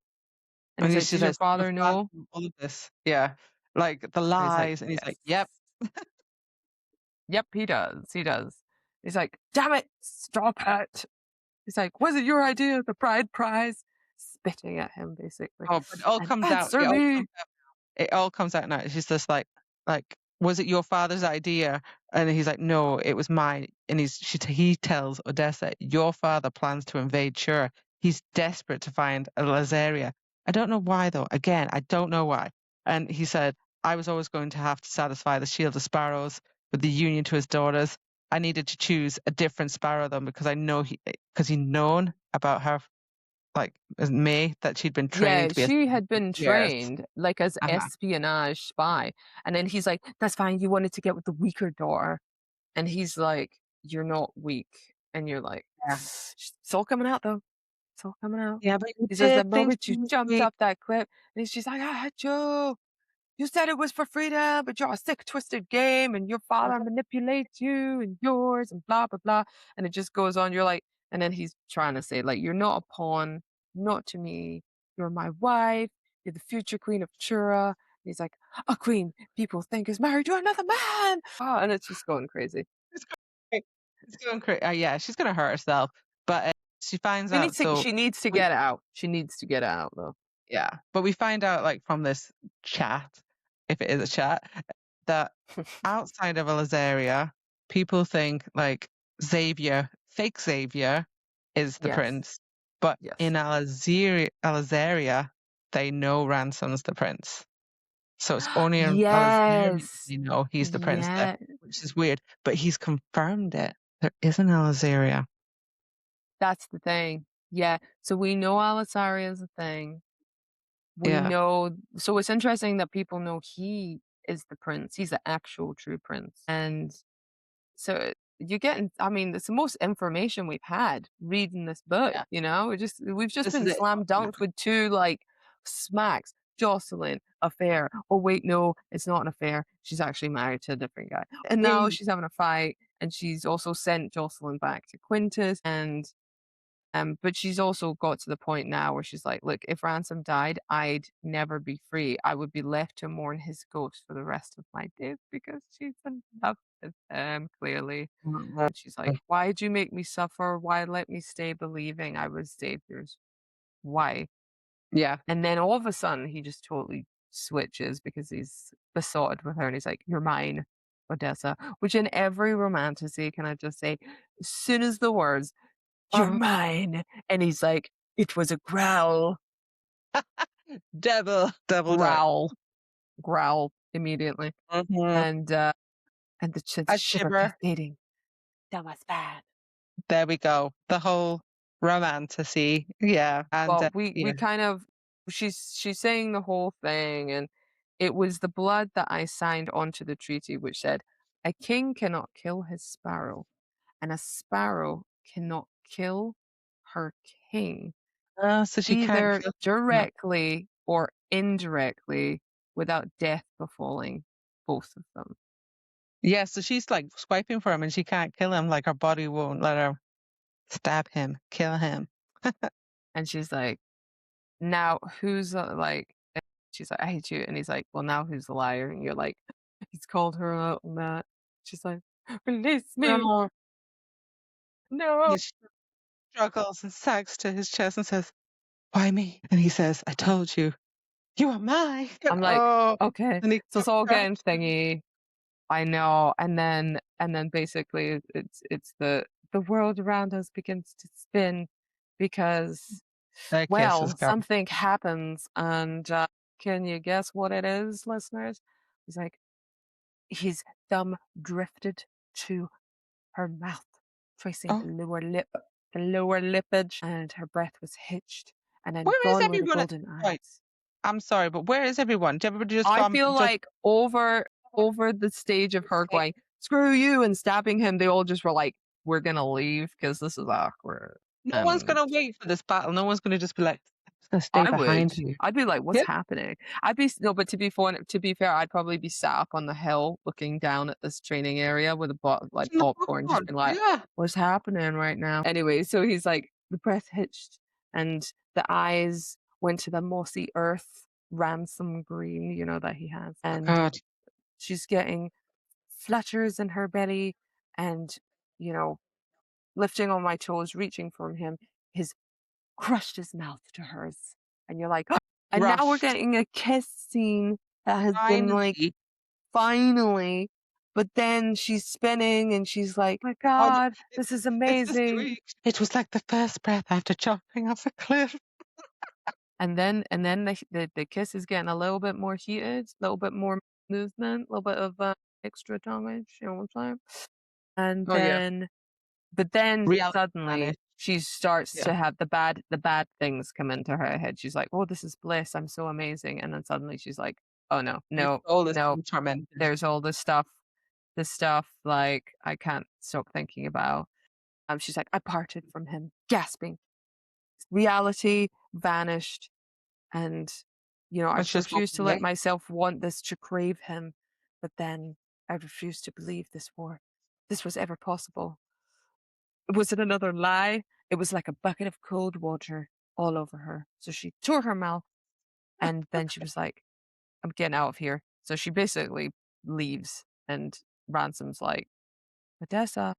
And and he's he like, she does your says, "Your father father know? knew all of this." Yeah, like the And he's like, lies, and he's yes. like, "Yep, Yep, he does. He does. He's like, damn it, stop it. He's like, was it your idea, the bride prize? Spitting at him, basically. oh, but it all And comes out. answer me. It all comes out now. She's just like, was it your father's idea? And he's like, no, it was mine. And he tells Odessa, your father plans to invade Shura. He's desperate to find a Lazaria. I don't know why though. Again, I don't know why. And he said, I was always going to have to satisfy the Shield of Sparrows with the union to his daughters. I needed to choose a different sparrow though because because he'd known about her like May that she'd been training Yeah, to be a she had been years. trained like as Uh-huh. espionage spy. And then he's like, that's fine. You wanted to get with the weaker door. And he's like, you're not weak. And you're like, Yeah. it's all coming out though. It's all coming out. Yeah, but you He says, the did think moment she you was jumped weak. up that cliff, and she's like, I had you. You said it was for freedom, but you're a sick, twisted game, and your father manipulates you and yours, and blah, blah, blah. And it just goes on. You're like, and then he's trying to say, like, you're not a pawn, not to me. You're my wife. You're the future queen of Chura. And he's like, a queen people think is married to another man. Oh, and it's just going crazy. It's going it's going crazy. Yeah, she's gonna hurt herself, but she finds out. So She needs to we, get out. She needs to get out, though. yeah, but we find out like from this chat, if it is a chat, that outside of Elysaria, people think like fake Xavier, is the Yes, prince, but yes. in Elysaria, they know Ransom's the prince. So it's only in Alexandria Yes. they know he's the prince there, Yeah, which is weird, but he's confirmed it. There is an Alexandria. that's the thing. Yeah, so we know Alisaria is a thing. We Yeah. know so it's interesting that people know he is the prince. He's the actual true prince, and so you're getting I mean, it's the most information we've had reading this book, Yeah. we've just This been is it. slam dunked with 2, like, smacks. Jocelyn, affair. Oh, wait, no, it's not an affair. She's actually married to a different guy. And now Yay. she's having a fight, and she's also sent Jocelyn back to Quintus, and but she's also got to the point now where she's like, "Look, if Ransom died, I'd never be free. I would be left to mourn his ghost for the rest of my days because she's in love with him, clearly." And she's like, "Why'd you make me suffer? Why let me stay believing I was saved yours? Why?" Yeah. And then all of a sudden, he just totally switches because he's besotted with her, and he's like, "You're mine, Odessa." Which in every romantasy, can I just say, as soon as the words "You're Uh, mine." And he's like, "It was a growl." devil dog. Growl, growl immediately. Mhm. And, the A shiver shiver. cascading. That was bad. There we go. The whole romantasy. Yeah. And, Well, we yeah. kind of she's saying the whole thing, and it was the blood that I signed onto the treaty which said, "A king cannot kill his sparrow, and a sparrow cannot kill her king." So she can't Either kill no. directly or indirectly without death befalling both of them. Yeah, so she's, like, swiping for him, and she can't kill him, like, her body won't let her stab him, kill him. And she's like, "Now who's, like" and she's like, "I hate you." And he's like, "Well, now who's the liar?" And you're like, "He's called her out on that." She's like, "Release me. No. No." He struggles and sags to his chest and says, "Why me?" And he says, "I told you, you are mine." I'm like, Oh, "Okay." and he So it's all getting cracks. thingy. I know. And then basically it's the world around us begins to spin because Their kiss is well, gone. something happens, and, can you guess what it is, listeners? He's like, his thumb drifted to her mouth, tracing Oh, the lower lippage, and her breath was hitched, and then where is gone were the everyone at golden right, eyes. I'm sorry, but where is everyone? Did everybody just I gone feel just like over the stage of her like, going, "Screw you," and stabbing him, they all just were like, "We're gonna leave because this is awkward." no one's And gonna wait for this battle, no one's gonna just be like, "I'm just gonna stay I would. behind here." I'd be like, "What's Yeah, happening?" I'd be no, but to be fair, I'd probably be sat up on the hill looking down at this training area with a like eating the popcorn, just popcorn. being like, Yeah. "What's happening right now?" Anyway, so he's like, the breath hitched, and the eyes went to the mossy earth, ransom green, that he has, Oh and god. she's getting flutters in her belly, and you know, lifting on my toes, reaching for him. His crushed his mouth to hers. And you're like, "Oh," and now we're Rushed. getting a kiss scene that has been like, Finally. finally. But then she's spinning and she's like, "My Oh, no, God, it this is it's the amazing." streak. It was like the first breath after jumping off a cliff. And then the kiss is getting a little bit more heated, a little bit more movement, a little bit of extra damage, you know what I'm saying? And Oh, yeah. then But then Reality suddenly vanished. she starts Yeah. to have the bad things come into her head. She's like, "Oh, this is bliss. I'm so amazing." And then suddenly she's like, "Oh no, My no, soul is no. being tormented. There's all this stuff like I can't stop thinking about." She's like, "I parted from him, gasping. Reality vanished, and I Let's just hope refused to let yeah. myself want this to crave him, but then I refused to believe this was ever possible. Was it another lie? It was like a bucket of cold water all over her. So she tore her mouth, and then she was like, "I'm getting out of here." So she basically leaves, and Ransom's like, "Odessa."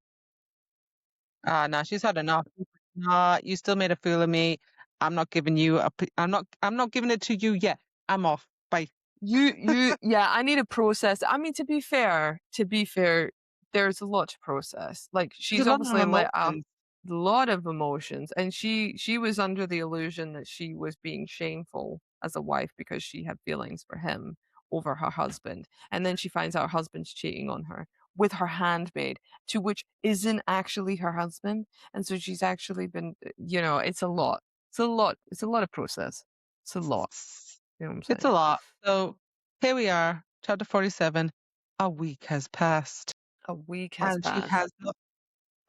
Ah, no, she's had enough. Nah, you still made a fool of me. I'm not giving you I'm not giving it to you yet. I'm off. Bye. Yeah, I need to process. I mean, to be fair, there's a lot to process. Like, There's she's a lot of obviously let out emotions. a lot of emotions, and she was under the illusion that she was being shameful. as a wife because she had feelings for him over her husband. And then she finds out her husband's cheating on her with her handmaid, to which isn't actually her husband. And so she's actually been, it's a lot. It's a lot. It's a lot of process. It's a lot. You know what I'm It's a saying? lot. So here we are, chapter 47. A week has passed, A week has and she passed. has not,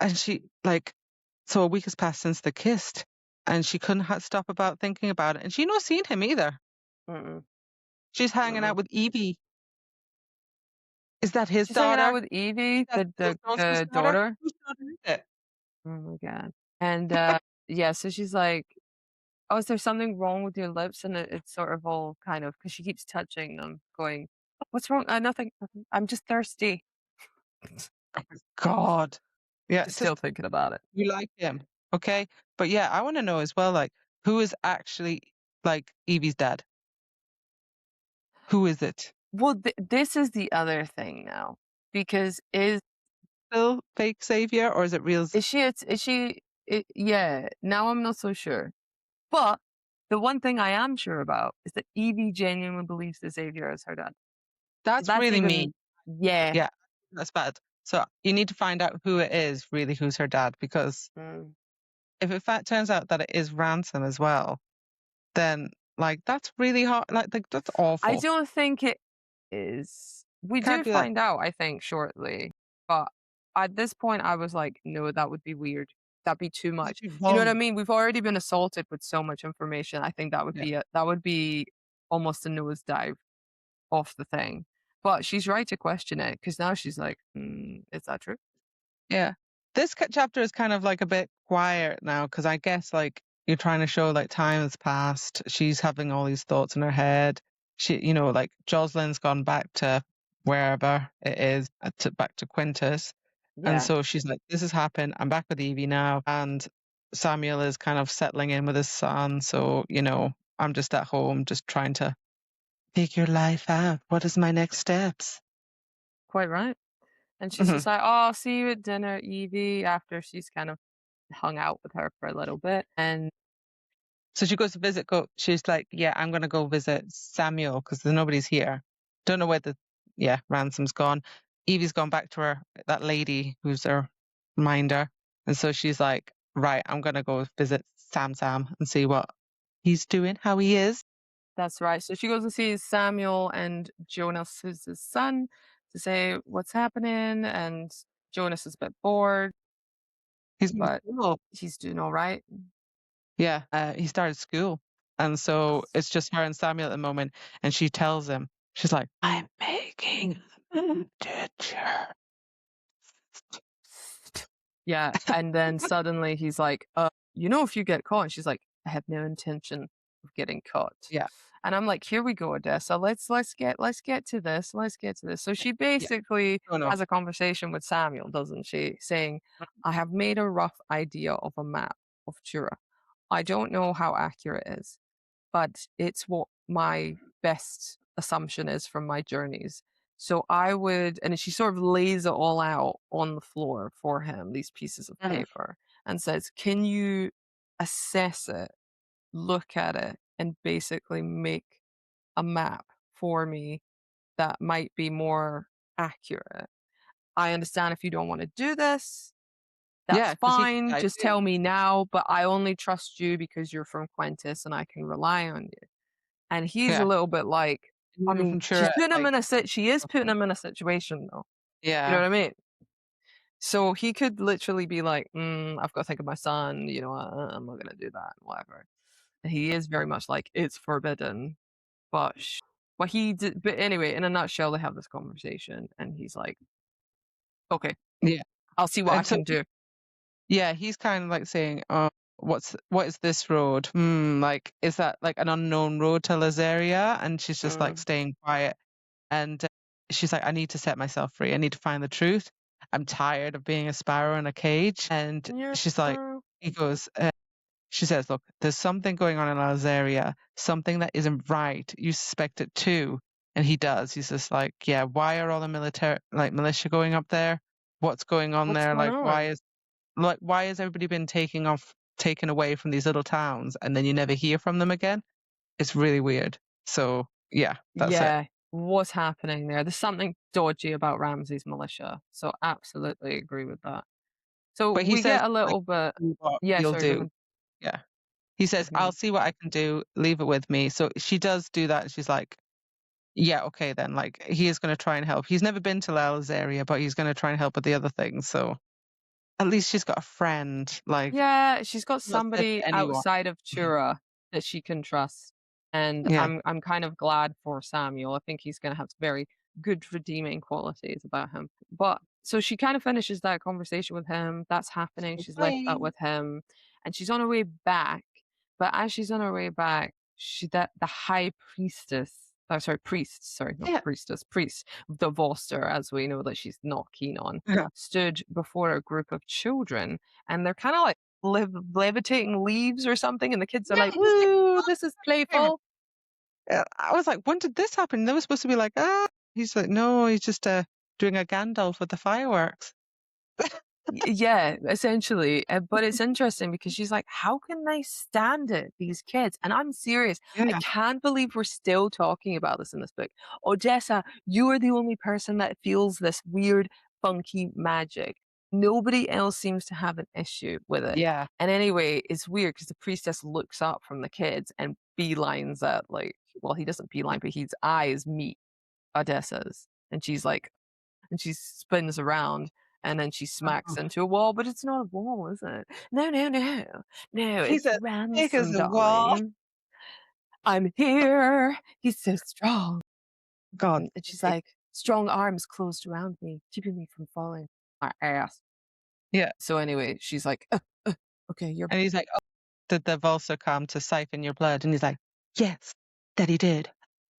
and she like, so a week has passed since they kissed, and she couldn't stop about thinking about it, and she not seen him either. Mm-mm, She's hanging out mm-mm. with Evie. Is that his She's hanging out daughter? with Is Evie, that the Phil Jones' the daughter? daughter. Whose daughter is it? Oh my god. And yeah, so she's like, "Oh, is there something wrong with your lips?" And it's sort of all kind of because she keeps touching them, going, "What's wrong? Nothing, nothing. I'm just thirsty." God. Yeah, Just still just thinking about it. you like him, okay? But yeah, I want to know as well, like, who is actually like Evie's dad? Who is it? Well, this is the other thing now, because Still fake savior, or is it real? is she? Yeah. Now I'm not so sure. But the one thing I am sure about is that Evie genuinely believes the Xavier is her dad. That's That's really even mean. yeah. Yeah, that's bad. So you need to find out who it is, really, who's her dad, because Mm. if it turns out that it is Ransom as well, then like that's really hard. Like that's I awful. don't think it is. We Can't do do that. find out, I think, shortly. But at this point, I was like, no, that would be weird. That'd be too It's much. too You know what I vulgar. mean? We've already been assaulted with so much information. I think Yeah. that would be almost a nosedive off the thing. But she's right to question it because now she's like, is that true? Yeah. This chapter is kind of like a bit quiet now because I guess like you're trying to show like time has passed. She's having all these thoughts in her head. Like Jocelyn's gone back to wherever it is, back to Quintus. And Yeah, so she's like, this has happened. I'm back with Evie now. And Samuel is kind of settling in with his son. So, I'm just at home, just trying to figure life out. What is my next steps? quite right. And she's Hmm. just like, oh, I'll see you at dinner, Evie, after she's kind of hung out with her for a little bit. And So she goes to she's like, yeah, I'm going to go visit Samuel because nobody's here. Don't know whether, yeah, Ransom's gone. Evie's gone back to that lady who's her minder. And so she's like, right, I'm going to go visit Sam and see what he's doing, how he is. that's right. So she goes to see Samuel and Jonas, who's his son, to say what's happening. And Jonas is a bit bored, He's in but school. he's doing all right. Yeah, he started school. And so it's just her and Samuel at the moment. And she tells him, she's like, I'm making a teacher. Yeah. And then suddenly he's like, if you get caught, and she's like, I have no intention of getting caught. Yeah, And I'm like, here we go, Odessa. Let's get to this. Let's get to this. So she yeah. basically Oh, no. has a conversation with Samuel, doesn't she? Saying, I have made a rough idea of a map of Tura. I don't know how accurate it is, but it's what my best assumption is from my journeys. So I would, and she sort of lays it all out on the floor for him, these pieces of Mhm. paper, and says, can you assess it, look at it, and basically make a map for me that might be more accurate? I understand if you don't want to do this, that's Yeah, because he fine. I Just do. tell me now, but I only trust you because you're from Quentis and I can rely on you. And he's a Yeah. little bit like, I Moving mean, from Chura, like she is putting him in a situation though. You know yeah, what I mean? So he could literally be like, I've got to think of my son, I'm not gonna do that, whatever. And he is very much like, it's forbidden. But but anyway, in a nutshell, they have this conversation and he's like, okay, yeah. I'll see what I And so can do. yeah, he's kind of like saying, "Oh, what is this road? Like is that like an unknown road to Lazaria?" And she's just like Mm, staying quiet. And she's like, "I need to set myself free. I need to find the truth. I'm tired of being a sparrow in a cage." And yeah. she's like, he goes, she says, "Look, there's something going on in Lazaria, something that isn't right. You suspect it too." And he does. He's just like, "Yeah, why are all the military, like militia going up there? What's going on What's there? going Like, on? why has everybody been taken away from these little towns and then you never hear from them again?" it's really weird. So yeah, that's it. Yeah, what's happening there? There's something dodgy about Ramsay's militia, so absolutely agree with that. So But he we says get a like little bit. see what Yeah, he'll sorry, go do. ahead. Yeah. He says, Mhm. I'll see what I can do, leave it with me. So she does do that and she's like, yeah, okay then. Like he is gonna try and help. He's never been to Lala's area, but he's gonna try and help with the other things. So at least she's got a friend. Like Yeah, she's got not said somebody to anyone. outside of Chura that she can trust, and Yeah. I'm kind of glad for Samuel. I think he's gonna have very good redeeming qualities about him. But so she kind of finishes that conversation with him. That's happening. She's left that Bye. with him, and she's on her way back. But as she's on her way back, she that the high priestess. Oh, sorry, priest. Sorry, not Yeah. priestess. Priest, the Voster, as we know that she's not keen on, Yeah. stood before a group of children and they're kind of like levitating leaves or something, and the kids are Yeah. like, He's like, "Ooh, this is "Oh." playful." I was like, when did this happen? They were supposed to be like, ah. He's like, no, he's just doing a Gandalf with the fireworks. Yeah, essentially. But it's interesting because she's like, "How can they stand it, these kids?" And I'm serious. I Yeah. can't believe we're still talking about this in this book. Odessa, you are the only person that feels this weird, funky magic. Nobody else seems to have an issue with it. Yeah. And anyway, it's weird because the priestess looks up from the kids and beelines at like, well, he doesn't beeline, but his eyes meet Odessa's, and she's like, and she spins around and then she smacks Oh. into a wall, but it's not a wall, is it? No, no, no. No, He it's said, thick as Ransom, a wall. darling. I'm here. He's so strong. God. And she's like, strong arms closed around me, keeping me from falling. My ass. Yeah. So anyway, she's like, okay, you're And he's like, oh, did the Volsa come to siphon your blood? And he's like, yes, that he did.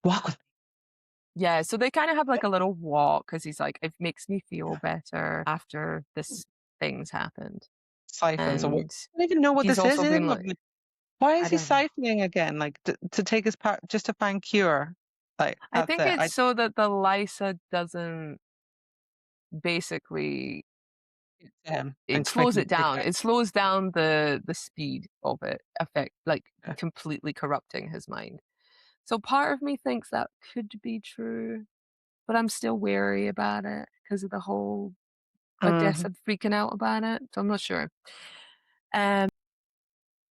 Walk with me. yeah, so they kind of have like a little walk because he's like, it makes me feel Yeah. better after this thing's happened. Siphons. Or what? And I don't even know what he's this is. also Is it? been like, Why is I he don't know. siphoning again? Like to take his part, just to find cure. Like I that's think it. it's so that the Lysa doesn't basically Like it just make slows him it a down. dickhead. It slows down the speed of it, affect like Yeah. completely corrupting his mind. So part of me thinks that could be true, but I'm still wary about it because of the whole Mhm. Odessa freaking out about it. So I'm not sure. Um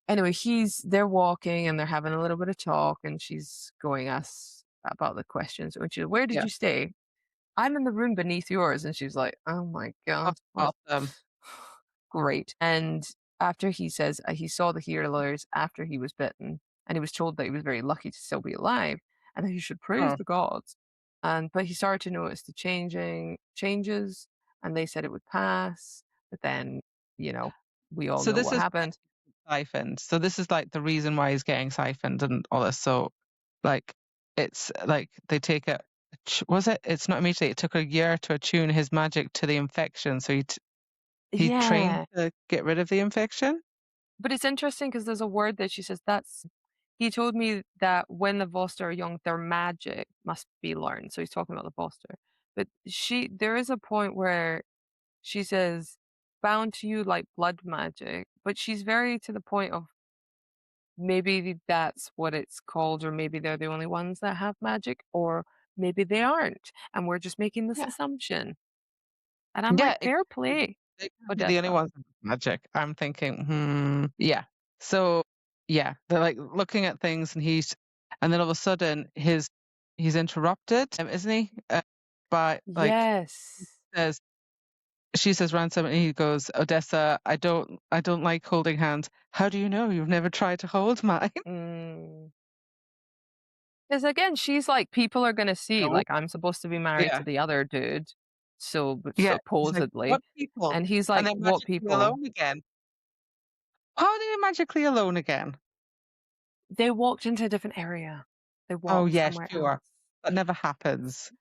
anyway, they're walking and they're having a little bit of talk and she's going us about the questions. And she, where did Yeah. you stay? I'm in the room beneath yours. And she's like, oh my Oh, God, what? awesome. Great. And after he says he saw the healers after he was bitten, and he was told that he was very lucky to still be alive and that he should praise Oh. the gods. And but he started to notice the changes, and they said it would pass. But then, you know, we all So know this what is happened. siphoned. So this is like the reason why he's getting siphoned and all this. So like it's like they take it. Was it? It's not immediately. It took a year to attune his magic to the infection. So he trained Yeah. to get rid of the infection. But it's interesting because there's a word that she says that's he told me that when the Voster are young, their magic must be learned. So he's talking about the Voster. But there is a point where she says, bound to you like blood magic, but she's very to the point of maybe that's what it's called, or maybe they're the only ones that have magic, or maybe they aren't, and we're just making this Yeah. assumption. And I'm Yeah. like, fair play, They can't be the only Odessa. ones with magic. I'm thinking, yeah. So yeah, they're like looking at things, and then all of a sudden he's interrupted, isn't he? By like Yes. says she says ransom, and he goes, Odessa, I don't like holding hands. How do you know? You've never tried to hold mine. Mm. Because again, she's like, people are gonna see, No. like, I'm supposed to be married Yeah, to the other dude, so yeah. He's like, supposedly, what people? and he's And like, they're "What magically people?" alone again. How are they magically alone again? They walked into a different area. They Oh walked yeah, somewhere sure. else. That never happens.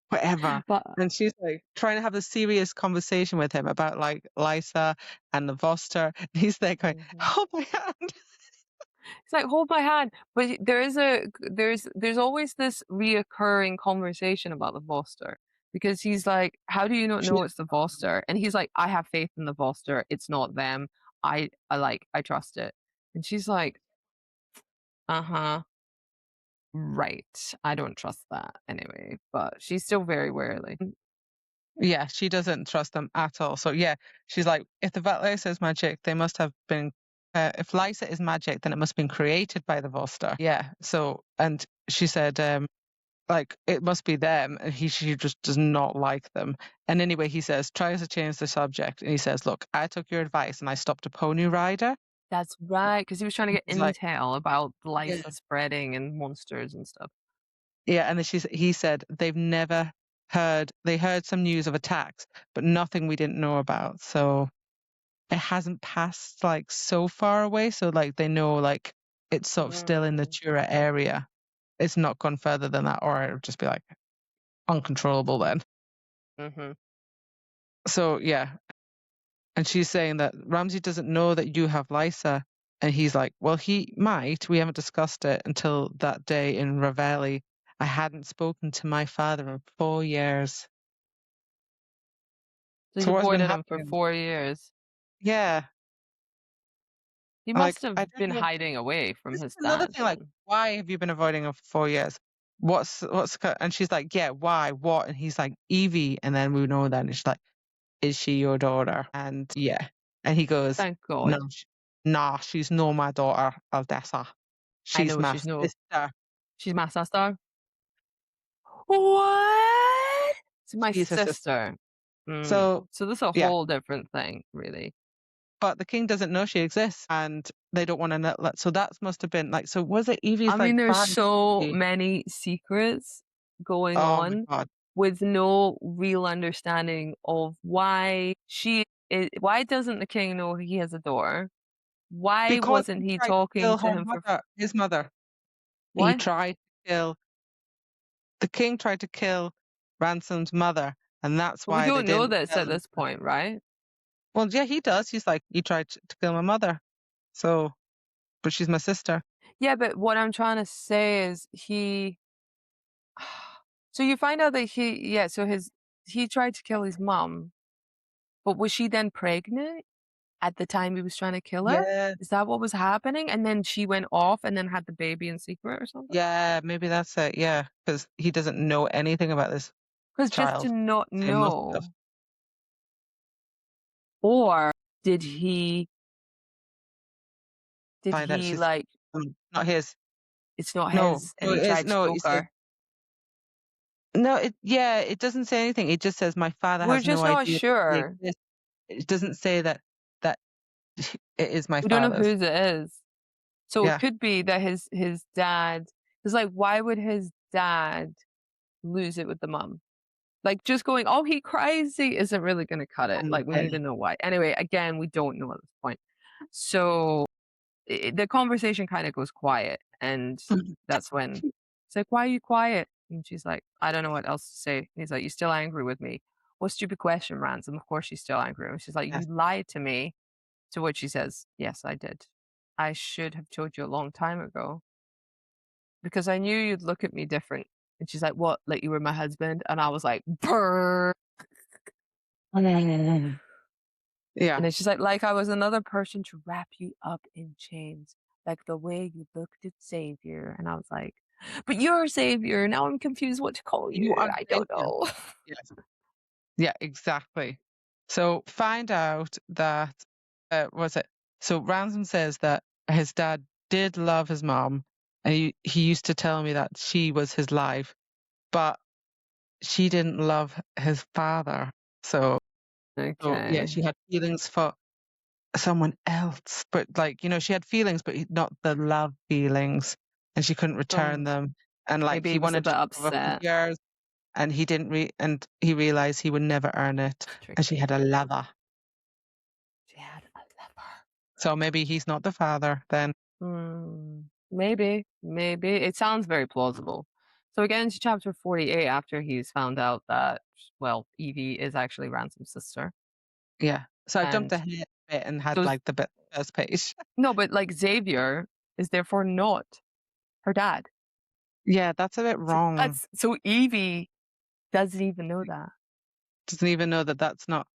Whatever. But And she's like trying to have a serious conversation with him about like Lysa and the Voster. And he's there going, mhm. hold my hand. It's like, "Hold my hand," but there's always this reoccurring conversation about the Voster, because he's like, "How do you not Yeah. know it's the Voster?" And he's like, "I have faith in the Voster. It's not them. I trust it." And she's like, Uh-huh. Right. I don't trust that anyway, but she's still very wary. Yeah, she doesn't trust them at all. So yeah, she's like, if the Lysa is magic, they must have been. If Lysa is magic, then it must have been created by the Volster. Yeah. So and she said, like it must be them, and she just does not like them. And anyway, he says tries to change the subject, and he says, look, I took your advice and I stopped a pony rider. That's right, because he was trying to get He's like, intel about yeah, Lysa spreading and monsters and stuff. yeah, and then he said they've never they heard some news of attacks, but nothing we didn't know about. So it hasn't passed like so far away. So like they know like it's sort of still in the Mm, Tura area. It's not gone further than that, or it would just be like uncontrollable then. mhm. So yeah. And she's saying that Ramsay doesn't know that you have Lysa. And he's like, well, he might. We haven't discussed it until that day in Ravelli. I hadn't spoken to my father in 4 years. So he So what's been avoided him for happening? 4 years. Yeah. He Like, must have I don't been know. hiding away from This is his another dad thing. Like, then. why have you been avoiding him for 4 years? And she's like, yeah, why? What? And he's like, Evie. And then we know that. And she's like, is she your daughter? And yeah. And he goes, Thank no, God. nah, she's not my daughter, Aldessa. I She's know my she's no sister. she's my sister. What? It's my She's her sister. sister. So, So this is a yeah. whole different thing, really. But the king doesn't know she exists, and they don't want to let. So that must have been like. So was it I Evie's mean, like there's bad? so many secrets going Oh my on god! with no real understanding of why doesn't the king know he has a daughter? Why Because wasn't he he tried to talking kill to her him for mother, his mother. He what? tried to kill. The king tried to kill Ransom's mother, and that's But we why they don't know didn't this tell at him. this point, right? Well, yeah, he does. He's like, you tried to kill my mother. So, but she's my sister. Yeah, but what I'm trying to say is so you find out that he tried to kill his mom, but was she then pregnant at the time he was trying to kill her? Yeah, Is that what was happening? And then she went off and then had the baby in secret or something? yeah, maybe that's it. Yeah, because he doesn't know anything about this Because just to child. not So he must have know, or did he did find out he she's like not his. it's not No, his and no, he it is. tried to No, choke it says her? no. Yeah, it doesn't say anything. It just says my father We're has no just not idea that they sure. exist. It doesn't say that it is my We don't know father's. whose it is. So it Yeah, could be that his dad is like, why would his dad lose it with the mom? Like just going, oh, he crazy isn't really going to cut it. Like we yeah. need to know why. Anyway, again, we don't know at this point. So the conversation kind of goes quiet, and that's when it's like, why are you quiet? And she's like, I don't know what else to say. And he's like, you still angry with me? What stupid question, Ransom? Of course she's still angry. And she's like, you Yes. lied to me. To which she says, yes, I did. I should have told you a long time ago because I knew you'd look at me different. And she's like, what? Like you were my husband? And I was like, brr. And Yeah. then she's like I was another person to wrap you up in chains, like the way you looked at Savior. And I was like, but you're Savior. Now I'm confused what to call You you. are I don't Savior. know. Yes. Yeah, exactly. So find out that was it. So Ransom says that his dad did love his mom, and he used to tell me that she was his life, but she didn't love his father. So yeah, Okay. she had feelings for someone else, but like she had feelings, but not the love feelings, and she couldn't return Oh, them. And like maybe he he was a wanted bit to cover for upset. years, and he didn't and he realized he would never earn it, and she Tricky. had a lover. She had a leper. So maybe he's not the father then. Maybe, maybe. It sounds very plausible. So we get into chapter 48 after he's found out that, well, Evie is actually Ransom's sister. Yeah. So I jumped And ahead a bit and had so, like the first page. no, but like Xavier is therefore not her dad. Yeah, that's a bit wrong. So Evie doesn't even know that. Doesn't even know that that's not.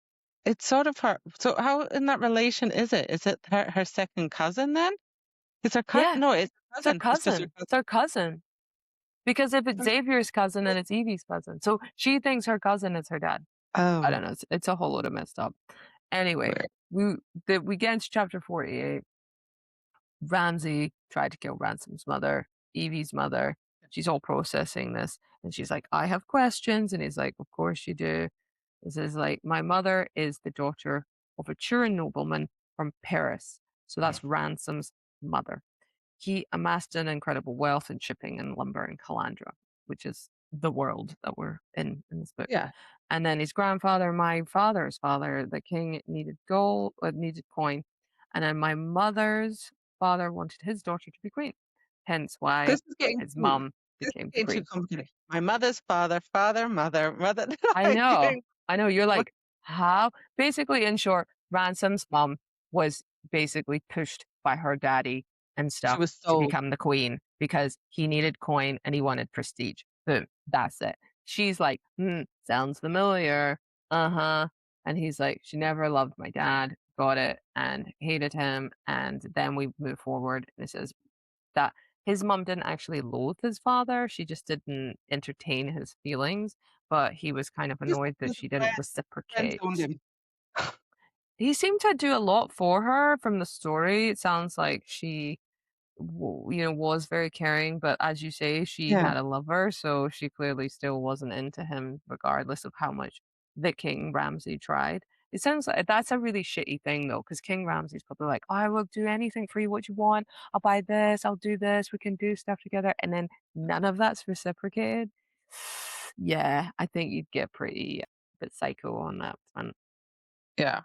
It's sort of her. So how in that relation is it? Is it her second cousin then? It's her cousin. Yeah. No, it's It's her It's just her cousin. cousin. It's her cousin. Because if it's Xavier's cousin, then it's Evie's cousin. So she thinks her cousin is her dad. I Oh, don't know. It's a whole load of messed up. Anyway, weird. we we get into chapter 48. Ramsay tried to kill Ransom's mother, Evie's mother. She's all processing this, and she's like, "I have questions," and he's like, "Of course you do." This is like, "My mother is the daughter of a Turin nobleman from Paris." So that's Ransom's mother. He amassed an incredible wealth in shipping and lumber in Calandra, which is the world that we're in this book. Yeah. And then his grandfather, my father's father, the king needed gold, needed coin. And then my mother's father wanted his daughter to be queen. Hence why This is getting his too mom this is became the getting too queen. complicated. My mother's father, father, mother, mother. I Like, know. I know. You're what like, how? Basically, in short, Ransom's mom was basically pushed by her daddy and she stuff was to sold. become the queen because he needed coin and he wanted prestige. Boom. That's it. She's like, sounds familiar. Uh-huh. And he's like, she never loved my dad, got it, and hated him. And then we move forward and it says that his mom didn't actually loathe his father. She just didn't entertain his feelings, but he was kind of Just annoyed that was she didn't friend reciprocate. zoned him. He seemed to do a lot for her from the story. It sounds like she was very caring, but as you say, she Yeah. had a lover, so she clearly still wasn't into him, regardless of how much the King Ramsay tried. It sounds like that's a really shitty thing, though, because King Ramsay's probably like, "I will do anything for you, what you want. I'll buy this, I'll do this, we can do stuff together," and then none of that's reciprocated. Yeah, I think you'd get pretty bit psycho on that front. Yeah.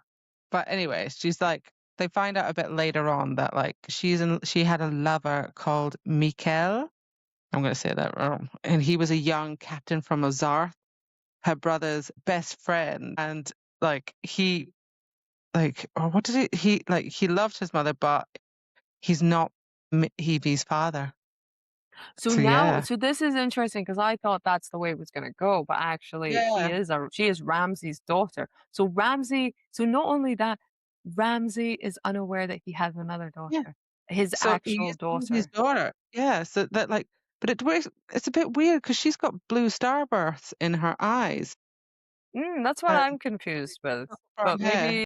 But anyway, she's like they find out a bit later on that like she had a lover called Mikel. I'm gonna say that wrong. And he was a young captain from Ozarth, her brother's best friend. And like or what did he loved his mother, but he's not Evie's father. So So now, yeah. so this is interesting because I thought that's the way it was going to go, but actually Yeah. she is Ramsay's daughter. So Ramsay, so not only that, Ramsay is unaware that he has another Yeah. daughter, his So he actual is Evie's daughter. daughter. Yeah. So that like but it's a bit weird because she's got blue starbursts in her eyes That's what and I'm confused with. brown But hair. maybe,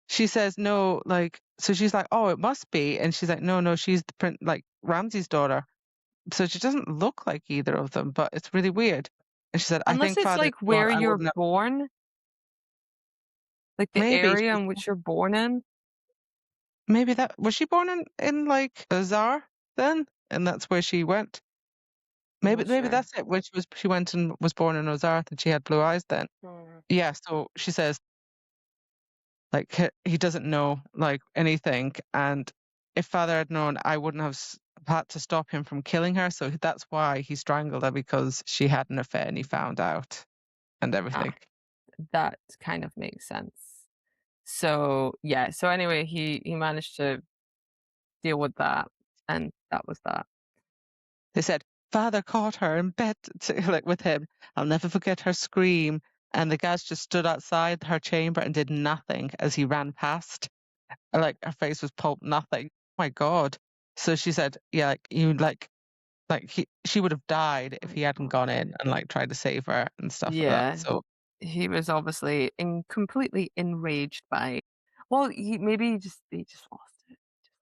She says no, like so she's like, oh, it must be, and she's like, no, no, she's the like Ramsey's daughter, so she doesn't look like either of them, but it's really weird. And she said, I unless think it's Father like God, where I you're wouldn't have born, like the maybe area in which you're born in. maybe that was she born in like Azar then, and that's where she went. I'm Maybe not sure. that's it. When she went and was born in Ozarth and she had blue eyes then. Hmm. Yeah, so she says like he doesn't know like anything, and if Father had known, I wouldn't have had to stop him from killing her. So that's why he strangled her because she had an affair and he found out and everything. Ah, that kind of makes sense. So yeah. So anyway, he managed to deal with that, and that was that. They said Father caught her in bed like with him. I'll never forget her scream. And the guys just stood outside her chamber and did nothing as he ran past. Like her face was pulp nothing. Oh my God. So she said, yeah, like you she would have died if My he hadn't God. gone in and like tried to save her and stuff like that. Yeah, So he was obviously completely enraged by. Well, he just lost it, just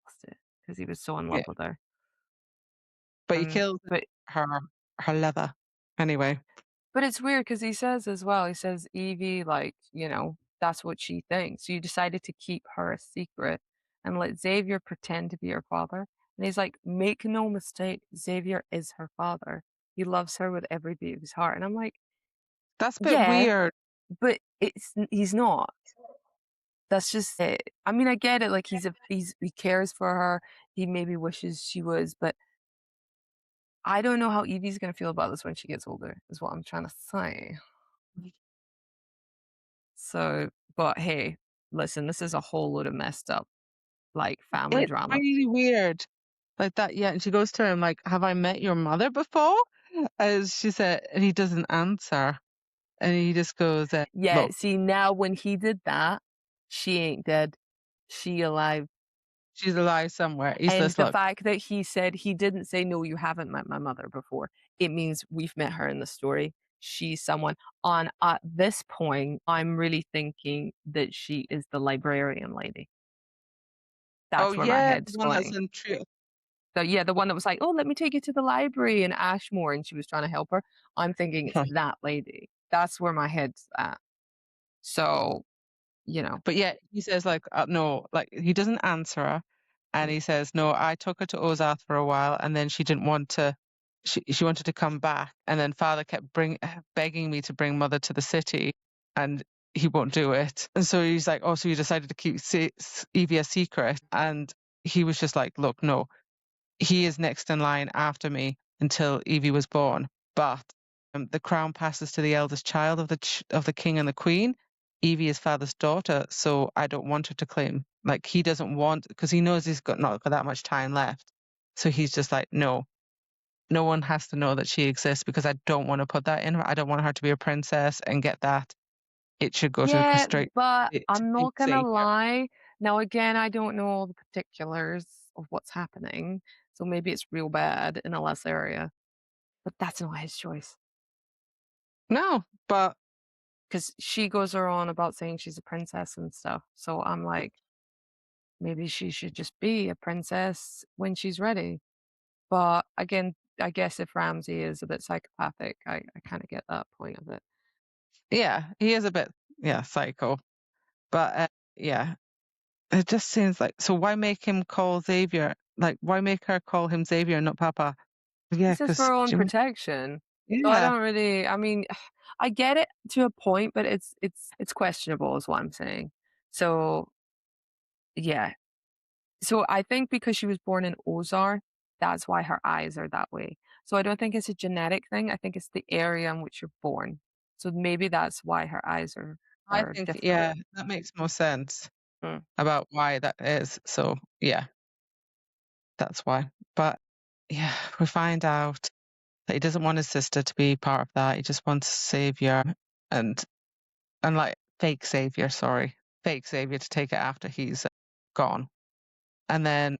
lost it because he was so in yeah, love with her. but he killed But her her lover anyway. it's weird because he says as well. He says Evie, like that's what she thinks. You decided to keep her a secret and let Xavier pretend to be her father. And he's like, make no mistake, Xavier is her father. He loves her with every beat of his heart. And I'm like, That's a bit yeah, weird. but he's not. That's just it. I mean, I get it, like, he cares for her, he maybe wishes she was, but I don't know how Evie's gonna feel about this when she gets older, is what I'm trying to say. So but hey, listen, this is a whole load of messed up, like, family It's drama. really weird. Like that, yeah. And she goes to him like, "Have I met your mother before?" As she said, and he doesn't answer, and he just goes, Yeah, "Look, see, now when he did that, she ain't dead, she alive. she's alive somewhere. He And says, the "Look." fact that he said he didn't say, "No, you haven't met my mother before," it means we've met her in the story. She's someone on at this point, I'm really thinking that she is the librarian lady. Oh, That's where my yeah, head's the one that's going. in Trio. So, yeah, the one that was like, "Oh, let me take you to the library in Ashmore," and she was trying to help her. I'm thinking it's that lady. That's where my head's at. So, you know. But yeah, he says like, no, like he doesn't answer her, and Mm. he says, "No, I took her to Ozath for a while, and then she didn't want to. She wanted to come back, and then father kept begging me to bring mother to the city, and he won't do it. And so he's like, oh, so you decided to keep Evie a secret, and he was just like, look, no, he is next in line after me until Evie was born. But the crown passes to the eldest child of of the king and the queen. Evie is father's daughter, so I don't want her to claim. Like he doesn't want because he knows he's got not got that much time left. So he's just like, no, no one has to know that she exists because I don't want to put that in her. I don't want her to be a princess and get that. It should go to Yeah, straight but to I'm Big not gonna Xavier. lie. Now, again, I don't know all the particulars of what's happening, so maybe it's real bad in a less area, but that's not his choice. No, but 'Cause she goes on about saying she's a princess and stuff, so I'm like, maybe she should just be a princess when she's ready. But again, I guess if Ramsay is a bit psychopathic, I kinda get that point of it. yeah, he is a bit psycho. But yeah, it just seems like so why make him call Xavier? Like why make her call him Xavier and not Papa? Yeah, This is for because her own Jim. protection. So I Yeah, don't really I mean, I get it to a point, but it's questionable is what I'm saying. So, yeah. So I think because she was born in Ozar, that's why her eyes are that way. So I don't think it's a genetic thing, I think it's the area in which you're born. So maybe that's why her eyes I are think different. that makes more sense Mm. about why that is. So yeah, that's why. But yeah, we find out that he doesn't want his sister to be part of that. He just wants Savior and like fake Savior, sorry, fake Savior to take it after he's gone. And then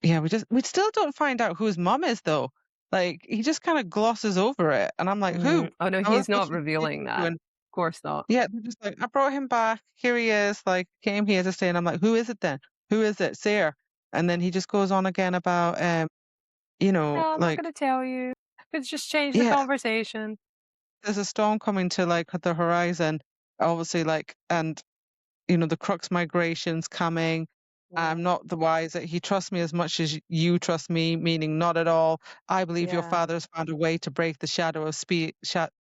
yeah, we still don't find out who his mum is though. Like he just kind of glosses over it, and I'm like, who? Oh, no, I was he's not literally revealing that. doing. Of course not. Yeah, they're just like, I brought him back. Here he is. Like came here to stay, and I'm like, who is it then? Who is it? Sayre. And then he just goes on again about "No, I'm not like gonna tell you. Let's just change the yeah, conversation." there's a storm coming to like the horizon, obviously, like and the Crux migration's coming. I'm Mm, not the wiser. He trusts me as much as you trust me, meaning not at all. I believe your yeah. father has found a way to break the shadow of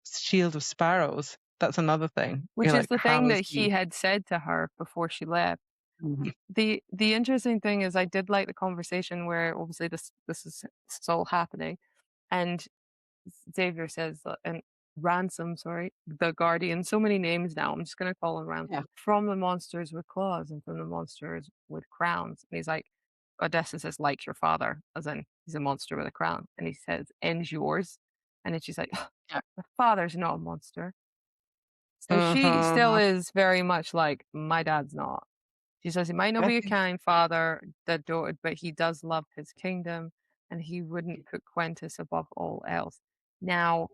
Shield of Sparrows. That's another thing. Which You're is like, the how thing is that he he? had said to her before she left. Mhm. The interesting thing is I did like the conversation where obviously this is all happening, and Xavier says, and Ransom, sorry, the Guardian, so many names now. I'm just gonna call him Yeah. Ransom. From the monsters with claws and from the monsters with crowns. And he's like, Odessa says, like your father, as in he's a monster with a crown. And he says, and yours. And then she's like, Yeah. my father's not a monster. So she still Uh-huh. is very much like, my dad's not. She says he might not I be a think kind father, that daughter, but he does love his kingdom and he wouldn't put Quentis above all else. Now,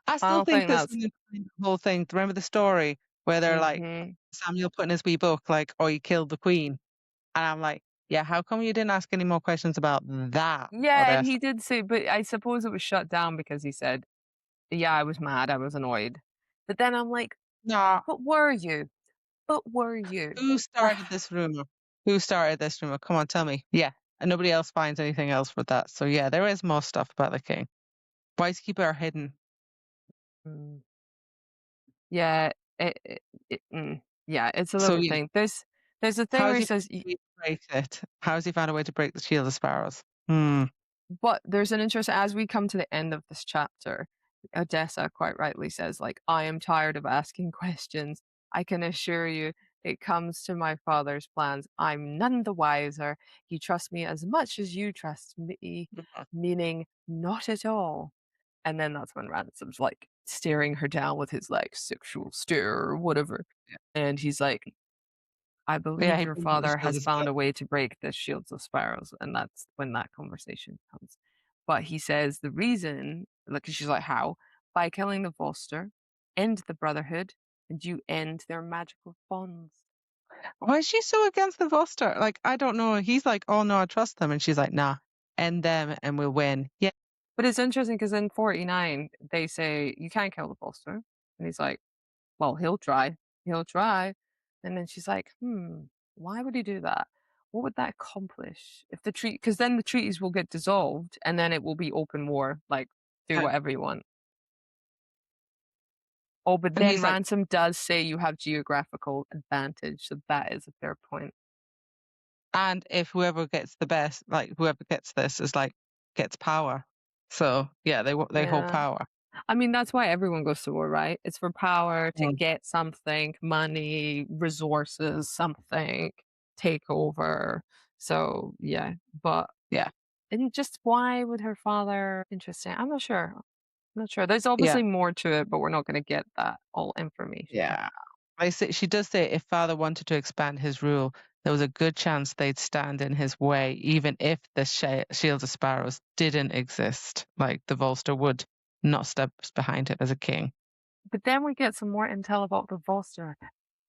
I I still don't think think there's that's something behind the whole thing. Remember the story where they're like mhm. Samuel put in his wee book, like, oh, you killed the queen. And I'm like, yeah, how come you didn't ask any more questions about that, Yeah, and Odessa? he did say, but I suppose it was shut down because he said, "Yeah, I was mad, I was annoyed." But then I'm like, No. "But were you? But were you?" Who started this rumor? Who started this rumor? Come on, tell me. Yeah. And nobody else finds anything else with that. So yeah, there is more stuff about the king. Why does he keep it hidden? Mm, yeah, yeah, it's a So little yeah, thing. There's a thing how where has he he says, found a way to break it? How has he found a way to break the shield of sparrows? Hmm. but there's an interest as we come to the end of this chapter, Odessa quite rightly says, like, I am tired of asking questions. I can assure you it comes to my father's plans. I'm none the wiser. He trusts me as much as you trust me, Mhm. meaning not at all. And then that's when Ransom's like staring her down with his like sexual stare or whatever. And he's like, I Yeah, believe he your brings up the father Shield has of found Sparrows. a way to break the shields of sparrows, and that's when that conversation comes. But he says the reason, like, she's like, how? By killing the Foster, end the Brotherhood, and you end their magical bonds. Why is she so against the Voster? Like, I don't know. He's like, oh no, I trust them. And she's like, nah, end them and we'll win. Yeah. But it's interesting because in 49, they say, you can't kill the Foster. And he's like, well, he'll try. He'll try. And then she's like, why would he do that? What would that accomplish if the treat? Because then the treaties will get dissolved, and then it will be open war. Like, do Yeah. whatever you want. Oh, but And then he's like, Ransom does say you have geographical advantage, so that is a fair point. and if whoever gets the best, like whoever gets this is like, gets power. So yeah, they hold Yeah. power. I mean, that's why everyone goes to war, right? It's for power, to Mm. get something, money, resources, something, take over. So, yeah. But Yeah. and just why would her father interesting? I'm not sure. I'm not sure. There's Yeah. obviously more to it, but we're not going to get that all information. Yeah. I say she does say if father wanted to expand his rule, there was a good chance they'd stand in his way, even if the Shield of Sparrows didn't exist. Like the Volster would not step behind him as a king. But then we get some more intel about the Volster.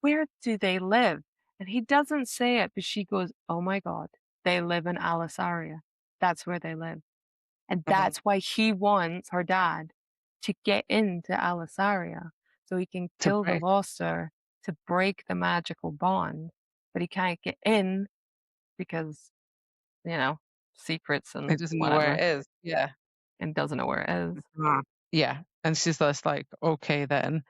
Where do they live? And he doesn't say it, but she goes, oh my God, they live in Alisaria. That's where they live. And Mhm. that's why he wants her dad to get into Alisaria so he can To kill the break. Voster to break the magical bond. But he can't get in because, you know, secrets He and doesn't know where whatever, it is. Yeah. and doesn't know where it is. Yeah. And she's just like, okay then.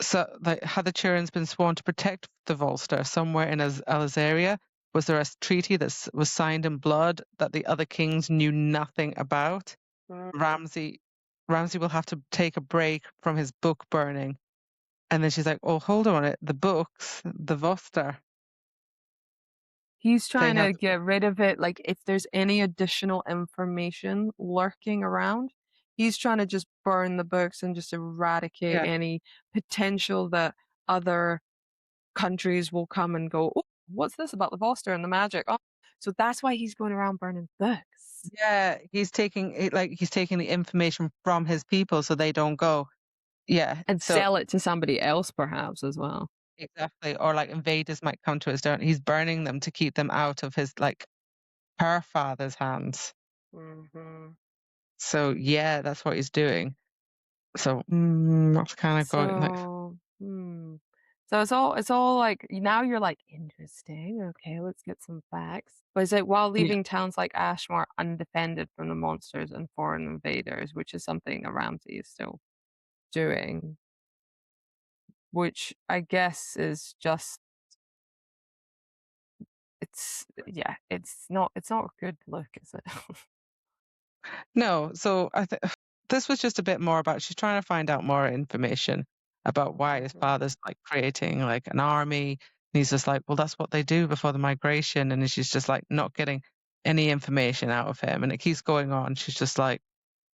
So, like, had the Turins been sworn to protect the Volster somewhere in Alizaria? Was there a treaty that was signed in blood that the other kings knew nothing about? Mm. Ramsay, Ramsay will have to take a break from his book burning. And then she's like, "Oh, hold on, it the books, the Voster, He's they trying have." to get rid of it, like, if there's any additional information lurking around, he's trying to just burn the books and just eradicate Yeah, any potential that other countries will come and go, "Oh, what's this about the Voster and the magic? Oh." So that's why he's going around burning books yeah, he's taking it like he's taking the information from his people so they don't go. Yeah, and so sell it to somebody else perhaps as well. exactly, or like invaders might come to his door. He's burning them to keep them out of his like her father's hands. Mhm. So yeah, that's what he's doing. So that's kind of going like So, so it's all like now you're like, interesting. Okay, let's get some facts. But it's like while yeah. leaving towns like Ashmore undefended from the monsters and foreign invaders, which is something that Ramsay is still doing, which I guess is just it's yeah, it's not a good look, is it? No, so I think this was just a bit more about she's trying to find out more information about why his Mhm. father's like creating like an army. And he's just like, well, that's what they do before the migration. And she's just like not getting any information out of him. And it keeps going on. She's just like,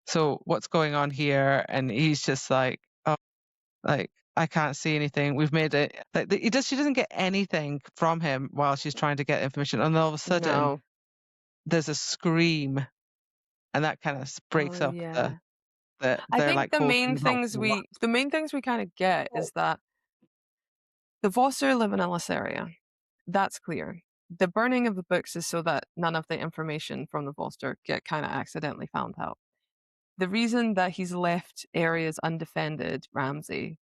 so what's going on here? And he's just like, oh, like, I can't see anything. We've made it like she doesn't get anything from him while she's trying to get information. And all of a sudden No. there's a scream and that kind of Oh breaks up yeah. I their, think like, the whole main thing about things what. we kind of get is that the Voster live in Alisaria. That's clear. The burning of the books is so that none of the information from the Volster get kind of accidentally found out. The reason that he's left areas undefended, Ramsay,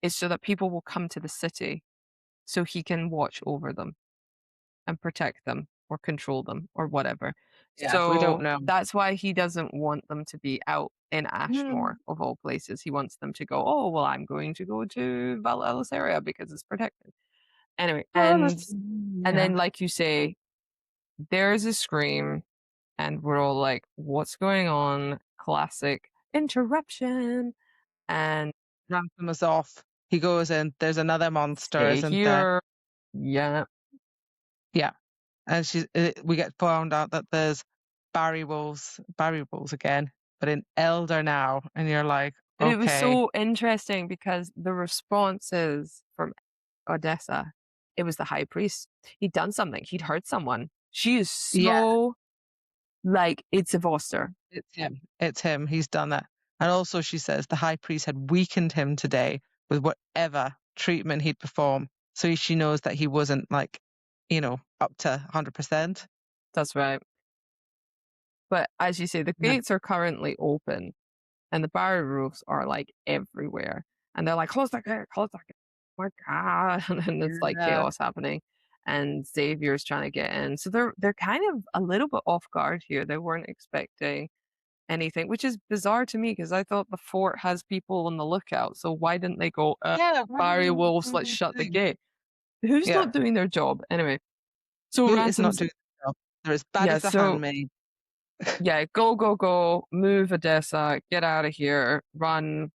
is so that people will come to the city so he can watch over them and protect them or control them or whatever. Yeah, we don't So know. that's why he doesn't want them to be out in Mm. Ashmore of all places. He wants them to go, oh, well, I'm going to go to Valellis area because it's protected. Anyway, Well, and yeah. then like you say, there's a scream, and we're all like, "What's going on?" Classic interruption, and Ransom is off. He goes in, there's another monster, stay isn't there? here. Yeah, Yeah. And we get found out that there's Barry Wolves again, but in Elder now. And you're like, but it was okay. so interesting because the responses from Odessa. It was the high priest. He'd done something. He'd hurt someone. She is Yeah, so like it's a Foster. it's him. It's him. He's done that. And also, she says the high priest had weakened him today with whatever treatment he'd perform. So she knows that he wasn't like, up to 100%. That's right. But as you say, the Yeah. gates are currently open and the barrier roofs are like everywhere. And they're like, close that gate, close that gate. Oh my God. And then it's like Yeah. chaos happening. And Xavier's trying to get in. So they're kind of a little bit off guard here. They weren't expecting anything, which is bizarre to me because I thought the fort has people on the lookout. So why didn't they go, Yeah. Why did barrier he not wolves, do let's his shut the thing? gate? Who's Yeah. not doing their job? Anyway, so Who is not Ransom's, doing the job? They're as bad yeah, as a so handmaid. yeah, go, go, go, move Odessa, get out of here, run.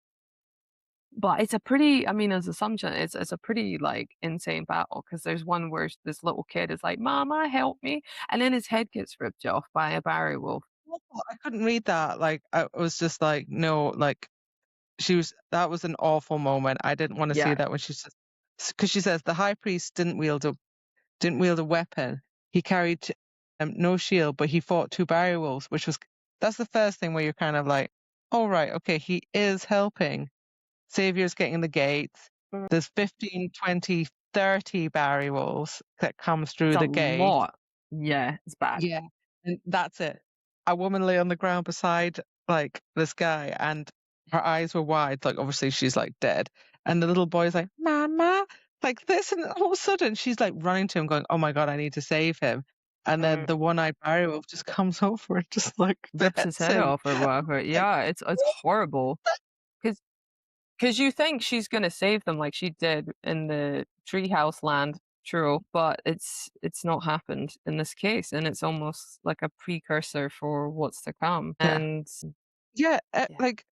But it's a pretty, I mean, as assumption, it's a pretty like insane battle because there's one where this little kid is like, "Mama, help me," and then his head gets ripped off by a barrier wolf. Well, I couldn't read that. Like, I was just like, no, like, that was an awful moment. I didn't want to see Yeah, that when she says, because she says the high priest didn't wield a weapon. He carried no shield, but he fought two barrier wolves, that's the first thing where you're kind of like, oh, right, okay, he is helping. Savior's getting the gates. mm, There's 15, 20, 30 barrier wolves that comes it's through a the gate. lot. Yeah, it's bad. Yeah, and that's it. A woman lay on the ground beside like this guy, and her eyes were wide. Like obviously she's like dead, and the little boy's like, "Mama," like this, and all of a sudden she's like running to him, going, "Oh my God, I need to save him!" And then Mm, the one-eyed wolf just comes over and just like rips his bets head him. off or whatever. Like, Yeah, it's what? horrible because you think she's gonna save them like she did in the treehouse land, true, but it's not happened in this case, and it's almost like a precursor for what's to come. Yeah, And yeah, yeah, like,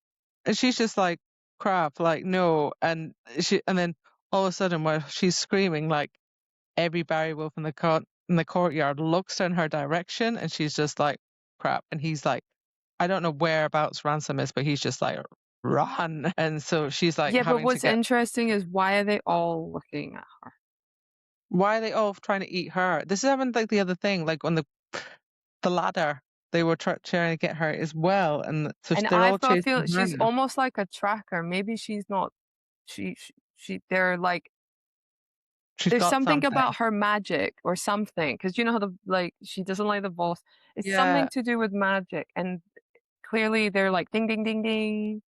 and she's just like, "Crap!" Like, no, and then all of a sudden, while she's screaming, like every Barry Wolf in the courtyard looks in her direction, and she's just like, "Crap!" And he's like, I don't know whereabouts Ransom is, but he's just like, "Run!" And so she's like yeah. But having to what's get. interesting is why are they all looking at her? Why are they all trying to eat her? This is having like the other thing, like on the ladder, they were trying to get her as well, and so And they're all I've got a chasing feel her she's now. almost like a tracker. Maybe she's not. They're like She's there's got something something. about her magic or something because you know how the like she doesn't like the boss. It's Yeah, something to do with magic, and clearly they're like ding ding ding ding.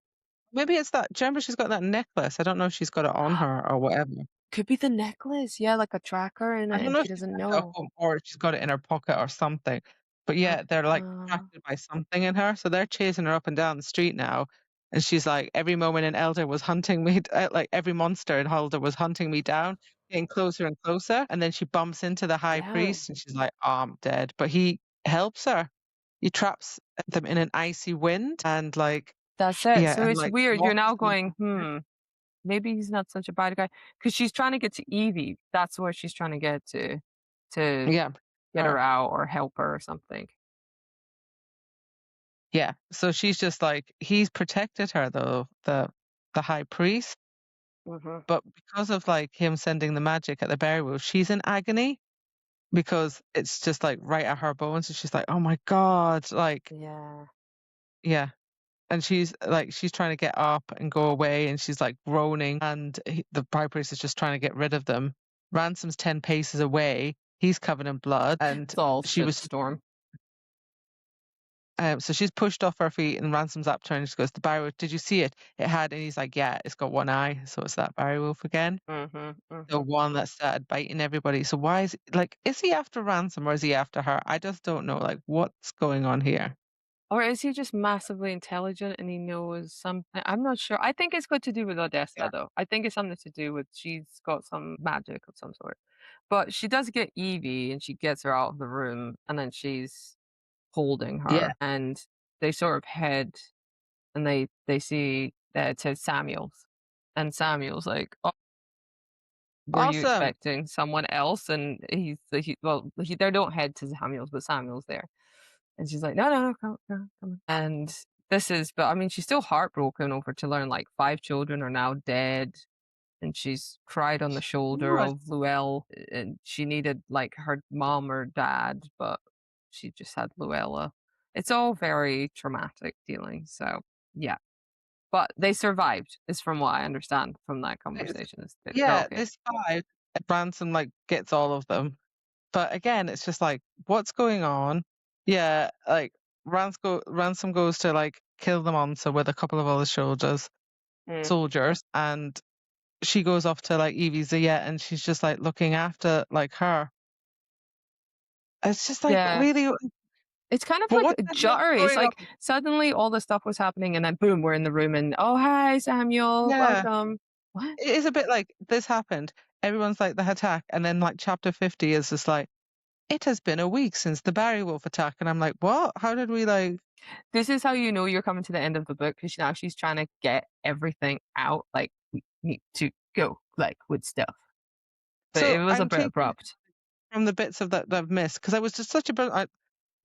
maybe it's that. Do you remember she's got that necklace? I don't know if she's got it on her or whatever. Could be the necklace, yeah, like a tracker in I it, don't and know she if she's doesn't got it at know. home or she's got it in her pocket or something. But yeah, they're like Uh, attracted by something in her. So they're chasing her up and down the street now. And she's like, every moment in Elder was hunting me, like every monster in Elder was hunting me down, getting closer and closer. And then she bumps into the high yeah, priest and she's like, oh, I'm dead. But he helps her. He traps them in an icy wind and like, that's it. yeah, So and it's like weird. You're watches now them. going, maybe he's not such a bad guy because she's trying to get to Evie. That's where she's trying to get to Yeah. get her Her. out or help her or something. Yeah. So she's just like he's protected her though, the high priest, Hmm. but because of like him sending the magic at the burial, she's in agony because it's just like right at her bones and she's like, "Oh my God." Like, Yeah, yeah. And she's trying to get up and go away and she's like groaning and the high priest is just trying to get rid of them. Ransom's 10 paces away. He's covered in blood and it's all she was shitstorm. So she's pushed off her feet and Ransom's up to her and she goes, the barrow, did you see it? It had, and he's like, yeah, it's got one eye. So it's that barrow wolf again. Hmm. The Hmm. one that started biting everybody. So why is he after Ransom or is he after her? I just don't know. Like, what's going on here? Or is he just massively intelligent and he knows something? I'm not sure. I think it's got to do with Odessa, Yeah. though. I think it's something to do with she's got some magic of some sort. But she does get Evie and she gets her out of the room and then she's holding Yeah. her and they sort of head and they see that it says Samuels. And Samuel's like, "Oh, were you Awesome. expecting someone else?" And they don't head to Samuel's, but Samuel's there. And she's like, "No, no, no, come, come, come." And this is, but I mean, she's still heartbroken over to learn like 5 children are now dead. and she's cried on the shoulder What? of Luelle, and she needed like her mom or dad, but she just had Luella. It's all very traumatic feeling. So yeah, but they survived, is from what I understand from that It's- conversation. Is they're Yeah, okay. this five, Ransom like gets all of them. But again, it's just like, what's going on? Yeah, like Ransom goes to like kill the monster with a couple of other Mm. soldiers, and she goes off to like Evie Zia, and she's just like looking after like her. It's just like Yeah, really, it's kind of but like what the hell's jarring. It's going like on? suddenly all the stuff was happening, and then boom, we're in the room, and oh hi Samuel, Yeah, welcome. What? it is a bit like this happened. Everyone's like the attack, and then like chapter 50 is just like it has been a week since the Barry Wolf attack, and I'm like, what? How did we like? This is how you know you're coming to the end of the book because now she's trying to get everything out. Like we need to go, like with stuff. But it So was a I'm bit taking abrupt. from the bits of that I've missed because I was just such a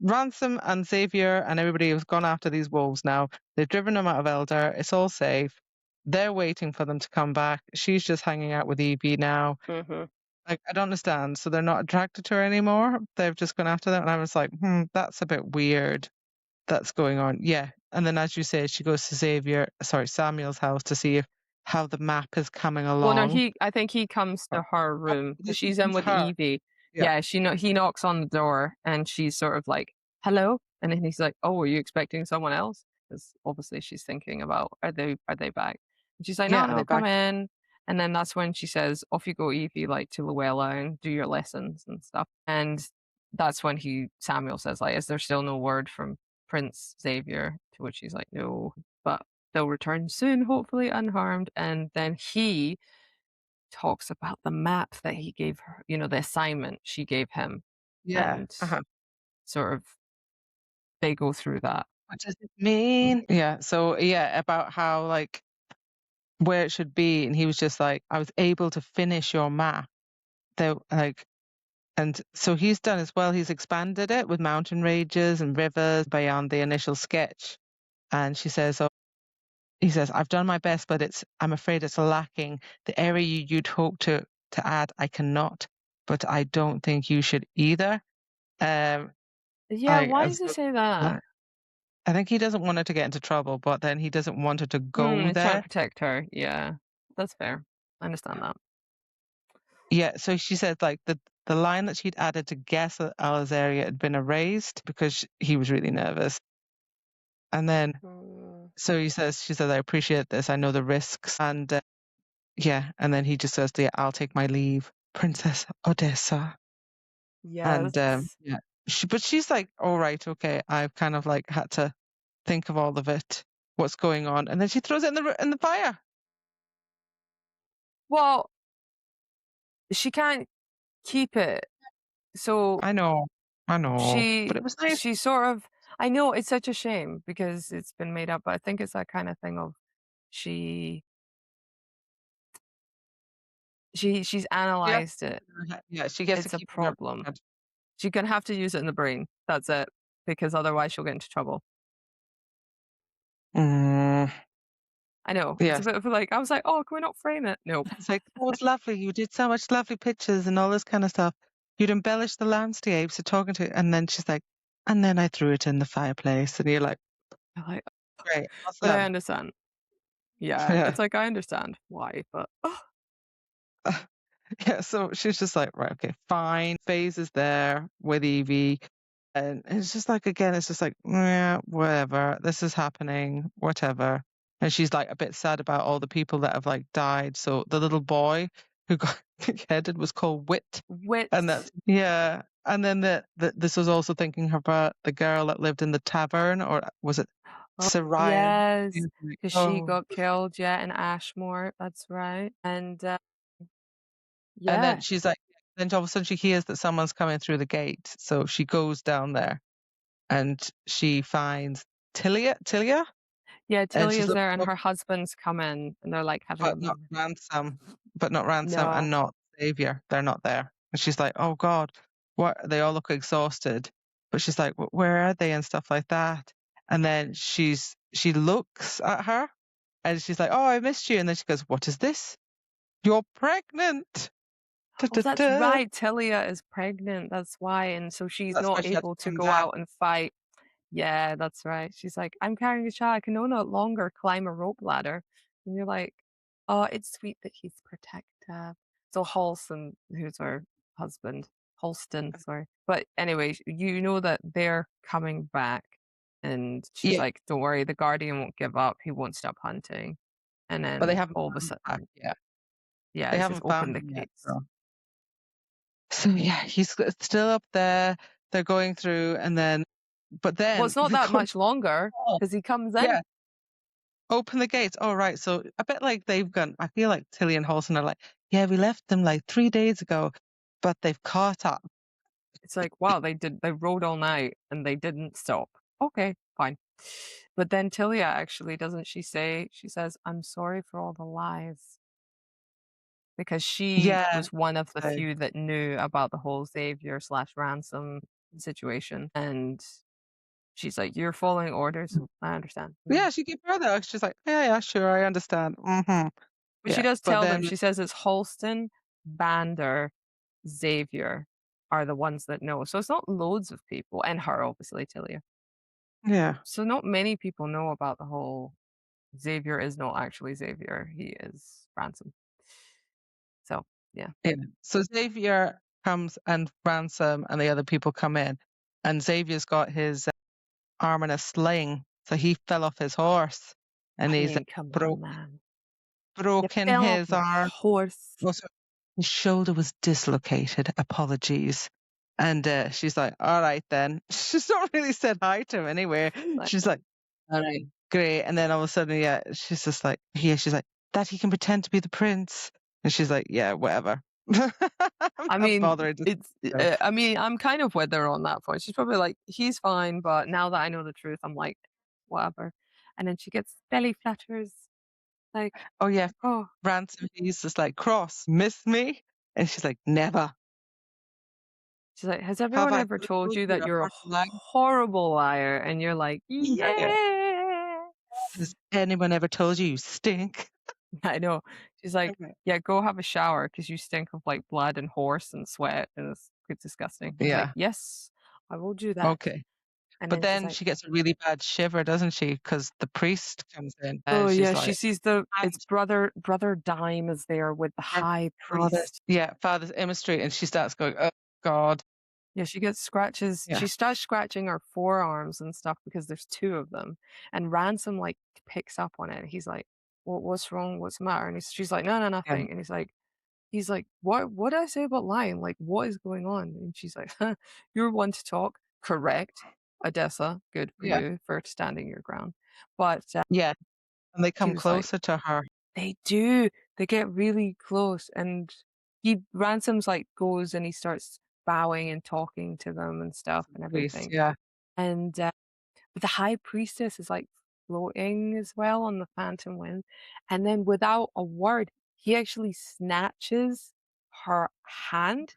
Ransom and Xavier and everybody has gone after these wolves now. They've driven them out of Eldar. It's all safe. They're waiting for them to come back. She's just hanging out with Evie now. Hmm. Like, I don't understand. So they're not attracted to her anymore. They've just gone after them. And I was like, that's a bit weird. That's going on. Yeah. And then, as you say, she goes to Samuel's house to see if how the map is coming Well, no, along. I think he comes to her Oh, room because does he she's come in to with her? Evie. Yeah. Yeah, he knocks on the door and she's sort of like, "Hello," and then he's like, "Oh, are you expecting someone else?" Because obviously she's thinking about are they back? And she's like, Yeah. "No, Are they no, come back? in." And then that's when she says, "Off you go, Evie, like to Luella and do your lessons and stuff." And that's when Samuel says, like, "Is there still no word from Prince Xavier?" To which she's like, "No, but they'll return soon, hopefully unharmed." And then he talks about the map that he gave her, the assignment she gave him, Yeah. and Uh-huh. sort of they go through that. What does it mean? Yeah. So, yeah, about how, like, where it should be. And he was just like, I was able to finish your map. Though, like, and so he's done as well. He's expanded it with mountain ranges and rivers beyond the initial sketch. And she says, oh, he says, I've done my best, but I'm afraid it's lacking. The area you'd hope to add, I cannot, but I don't think you should either. Um, Yeah, I, why and does it so, say that? I think he doesn't want her to get into trouble, but then he doesn't want her to go He's trying to there. protect her. Yeah, that's fair. I understand that. Yeah, so she said like the line that she'd added to guess that Allah's area had been erased because he was really nervous. And then Mm. so she said, I appreciate this. I know the risks. And yeah, and then he just says, yeah, I'll take my leave, Princess Odessa. And Yes. yeah, but she's like, all right, okay. I've kind of like had to think of all of it, what's going on, and then she throws it in the fire. Well, she can't keep it, so I know, but she it was nice. she sort of. I know it's such a shame because it's been made up, but I think it's that kind of thing of she she's Yeah, analyzed it. yeah, she gets to It's a keep it in her problem. head. She's gonna have to use it in the brain. That's it. Because otherwise she'll get into trouble. Mm, I know. It's a yes. bit of like I was like, "Oh, can we not frame it?" Nope. It's like, oh, it's lovely. You did so much lovely pictures and all this kind of stuff. You'd embellish the landscapes, you're talking to, and then she's like, and then I threw it in the fireplace. And you're like, I'm like, great, but I awesome. understand. Yeah, Yeah. it's like I understand why, but Yeah, so she's just like, right, okay, fine. Faze is there with Evie. And it's just like, again, it's just like, yeah, whatever. This is happening, whatever. And she's like a bit sad about all the people that have like died. So the little boy who got headed was called Wit. And wit. that's, yeah. And then this was also thinking about the girl that lived in the tavern, or was it Oh, Sariah? yes, She's like, because she oh. got killed, yeah, in Ashmore. That's right. And And then yeah, she's like, then all of a sudden she hears that someone's coming through the gate. So she goes down there and she finds Tilia, yeah, and Tilly she's is looking there, and for, her husband's come in, and they're like having a moment. But not Ransom and No, not Savior. They're not there. And she's like, oh God, what? They all look exhausted. But she's like, where are they and stuff like that. And then she looks at her and she's like, oh, I missed you. And then she goes, what is this? You're pregnant. Da, Oh, da, that's da. right, Tilia is pregnant, that's why, and so she's That's why not she had to able to come go back. out and fight. Yeah, that's right. She's like, "I'm carrying a child, I can no longer climb a rope ladder." And you're like, "Oh, it's sweet that he's protective." So Halston, who's her husband, Halston, sorry. But anyway, you know that they're coming back, and she's Yeah, like, "Don't worry, the Guardian won't give up, he won't stop hunting." And but they then haven't all of a found him back sudden, yet. yeah, They it says, haven't "Open found the him yet, gates." so yeah, he's still up there. They're going through, and then but Well, then it's not they that go, much longer "Oh, because he comes in. yeah, open the gates." Oh, right. So a bit like they've gone. I feel like Tilly and Holson are like, "Yeah, we left them like 3 days ago, but they've caught up." It's like, wow, they rode all night and they didn't stop. Okay, fine. But then Tilia actually doesn't she says, "I'm sorry for all the lies." Because she Yeah, was one of the so few that knew about the whole Xavier slash ransom situation. And she's like, "You're following orders. I understand." yeah, she gave her that. She's like, "Yeah, yeah, sure, I understand." But she Yeah, does but tell them, then she says it's Holston, Bander, Xavier are the ones that know. So it's not loads of people, and her, obviously, Tilia. yeah, So not many people know about the whole Xavier is not actually Xavier. He is Ransom. So yeah. yeah. So Xavier comes and Ransom and the other people come in, and Xavier's got his arm in a sling, so he fell off his horse, and I he's mean, come on, broke man. You broken fell off his your arm. horse. Also, his shoulder was dislocated. Apologies. And she's like, "All right then." She's not really said hi to him anyway. Like, She's like, "All right, great." And then all of a sudden, yeah, she's just like, "Yeah." She's like, "That he can pretend to be the prince." And she's like, "Yeah, whatever." I'm I not mean, bothering to. it's. No. I mean, I'm kind of with her on that point. She's probably like, he's fine, but now that I know the truth, I'm like, whatever. And then she gets belly flutters, like, Oh yeah, oh, Ransom. He's just like, "Cross, miss me," and she's like, "Never." she's like, "Has Have everyone I ever ever told told you you that a you're a hard lie? horrible liar?" And you're like, Yeah. yeah. Has anyone ever told you you stink? I know. She's like, Okay. "Yeah, go have a shower because you stink of like blood and horse and sweat and it's disgusting." He's like, Yeah. "Yes, I will do that." Okay. And But then she's then like, she gets a really bad shiver, doesn't she? Because the priest comes in "Oh and she's yeah," she like, sees "And it's brother Dime is there with the her high father's, priest. yeah, father's imagery," and she starts going, "Oh God." Yeah, she gets scratches. Yeah. She starts scratching her forearms and stuff because there's two of them. And Ransom like picks up on it. He's like, what's wrong? What's the matter?" And she's like, "No, no, Yeah. nothing." And he's like, "What did I say about lying? Like, what is going on?" And she's like, "Huh, you're one to talk. Correct, Odessa. Good for Yeah. you for standing your ground." But Yeah. And they he come was like, closer to her. "They do. They get really close." And he Ransom's like goes and he starts bowing and talking to them and stuff and Priest. everything. Yeah. And but the high priestess is like floating as well on the phantom wind. And then without a word, he actually snatches her hand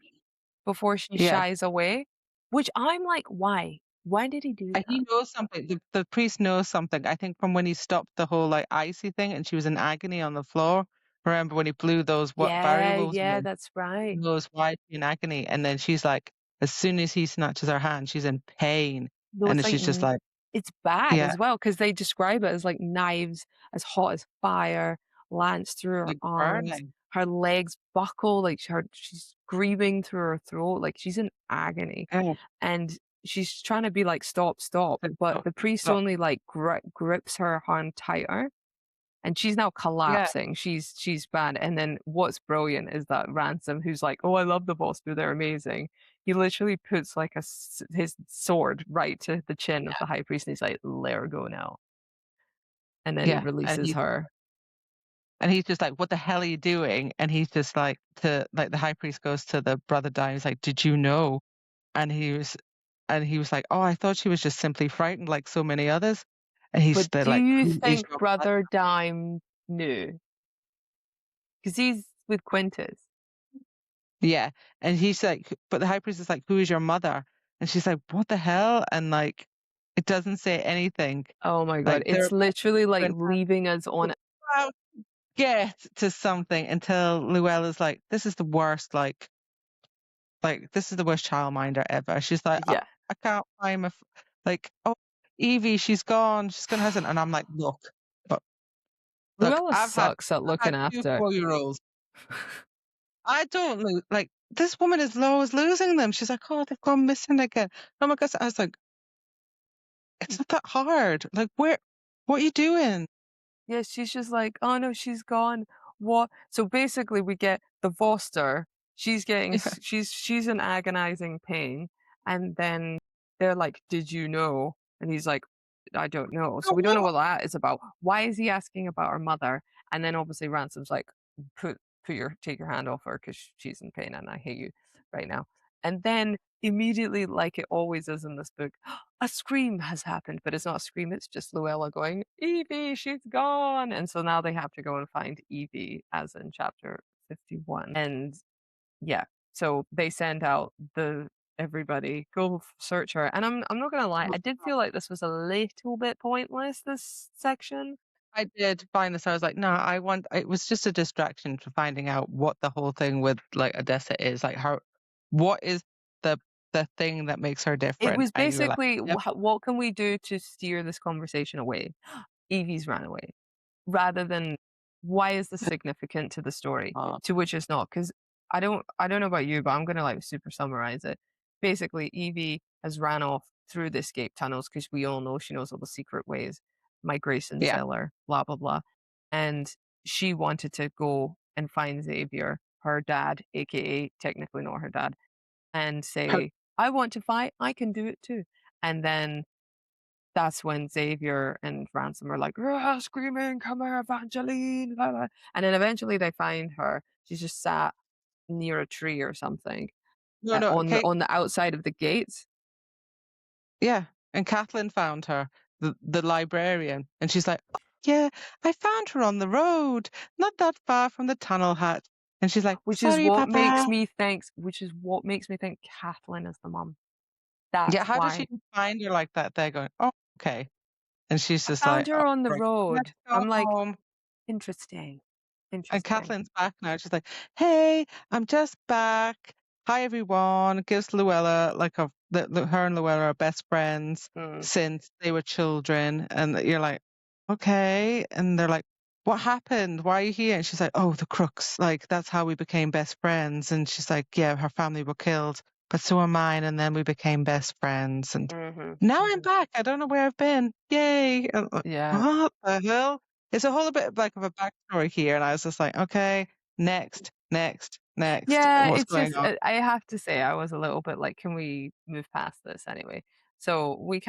before she Yeah. shies away, which I'm like, "Why? Why did he do And that?" he knows something. The priest knows something. I think from when he stopped the whole like icy thing and she was in agony on the floor. Remember when he blew those what Yeah, variables yeah, away? that's He right. knows why she's in agony. And then she's like, as soon as he snatches her hand, she's in pain. No, And it's then like she's just like, it's bad yeah, as well because they describe it as like knives as hot as fire lance through her like arms. burning. Her legs buckle, like she's screaming through her throat, like she's in agony. Yeah. And she's trying to be like, "Stop, stop." Like, But oh, the priest stop. only like grips her hand tighter and she's now Yeah. collapsing. She's bad. And then what's brilliant is that Ransom, who's like, "Oh, I love the boss, but they're amazing." He literally puts like his sword right to the chin of Yeah. the high priest, and he's like, "Let her go now." And then he Yeah. releases her. And he's just like, "What the hell are you doing?" And he's just like, to like the high priest goes to the brother dying. He's like, "Did you know?" And he was like, "Oh, I thought she was just simply frightened like so many others." And But they're do like, you "Who is think your brother?" Brother Dime knew? Because he's with Quintus. Yeah. And he's like, but the high priest is like, "Who is your mother?" And she's like, "What the hell?" And like, it doesn't say anything. Oh my god, Like they're it's about to literally go like in for leaving us a on wow. get to something until Luella's like, "This is the worst, this is the worst childminder ever." She's like, "Oh, Yeah. I can't find my oh, Evie, she's gone. She's gonna husband." And I'm like, but look, Luella sucks at I've looking had 2 after. 4-year-olds. I don't lose this woman is always losing them. She's like, "Oh, they've gone missing again." Oh my gosh, I was like, "It's not that hard. Like, what are you doing?" Yeah, she's just like, "Oh no, she's gone. What?" So basically, we get the Foster. She's getting, she's in agonizing pain, and then they're like, "Did you know?" And he's like, "I don't know." So we don't know What? what that is about. Why is he asking about her mother? And then obviously Ransom's like, "Put take your hand off her because she's in pain, and I hate you right now." And then immediately, like it always is in this book, a scream has happened, but it's not a scream, it's just Luella going, "Evie, she's gone!" And so now they have to go and find Evie, as in chapter 51. And yeah, so they send out the everybody, "Go search her." And I'm not gonna lie, I did feel like this was a little bit pointless, this section. I did find this. I was like, no, it was just a distraction for finding out what the whole thing with like Odessa is. Like what is the thing that makes her It different? was And you were like, basically, yep, what can we do to steer this conversation away? Evie's ran away. Rather than, why is this significant to the story? uh, To which it's not, because I don't know about you, but I'm gonna like super summarize it. Basically, Evie has ran off through the escape tunnels because we all know she knows all the secret ways, migration yeah. cellar, blah blah blah. And she wanted to go and find Xavier, her dad, aka technically not her dad, and Her, say, "I want to fight, I can do it too." And then that's when Xavier and Ransom are like, "Ah, screaming, come here, Evangeline, la, la." And then eventually they find her. She's just sat near a tree or something, no, no, on okay, the outside of the gates, yeah. And Kathleen found her, the librarian, and she's like, "Oh, yeah, I found her on the road, not that far from the tunnel hut." And she's like, "Sorry, Papa." which is what makes me think Kathleen is the mum. That's Yeah, how does she why. find her like that? They're going, "Oh, okay." And she's I just found like, "Oh, her on the right, let's road. go I'm like, home." interesting, And interesting. Kathleen's back now. She's like, "Hey, I'm just back. Hi, everyone." Gives Luella her and Luella are best friends Mm, since they were children. And you're like, "Okay." And they're like, "What happened? Why are you here?" And she's like, "Oh, the crooks. Like, that's how we became best friends." And she's like, "Yeah, her family were killed, but so are mine. And then we became best friends. And mhm, now I'm back. I don't know where I've been. Yay." yeah. What the hell? It's a whole bit of like of a backstory here, and I was just like, okay, next, next, next. Yeah, What's it's going just, on? I have to say I was a little bit like, "Can we move past this anyway?" So we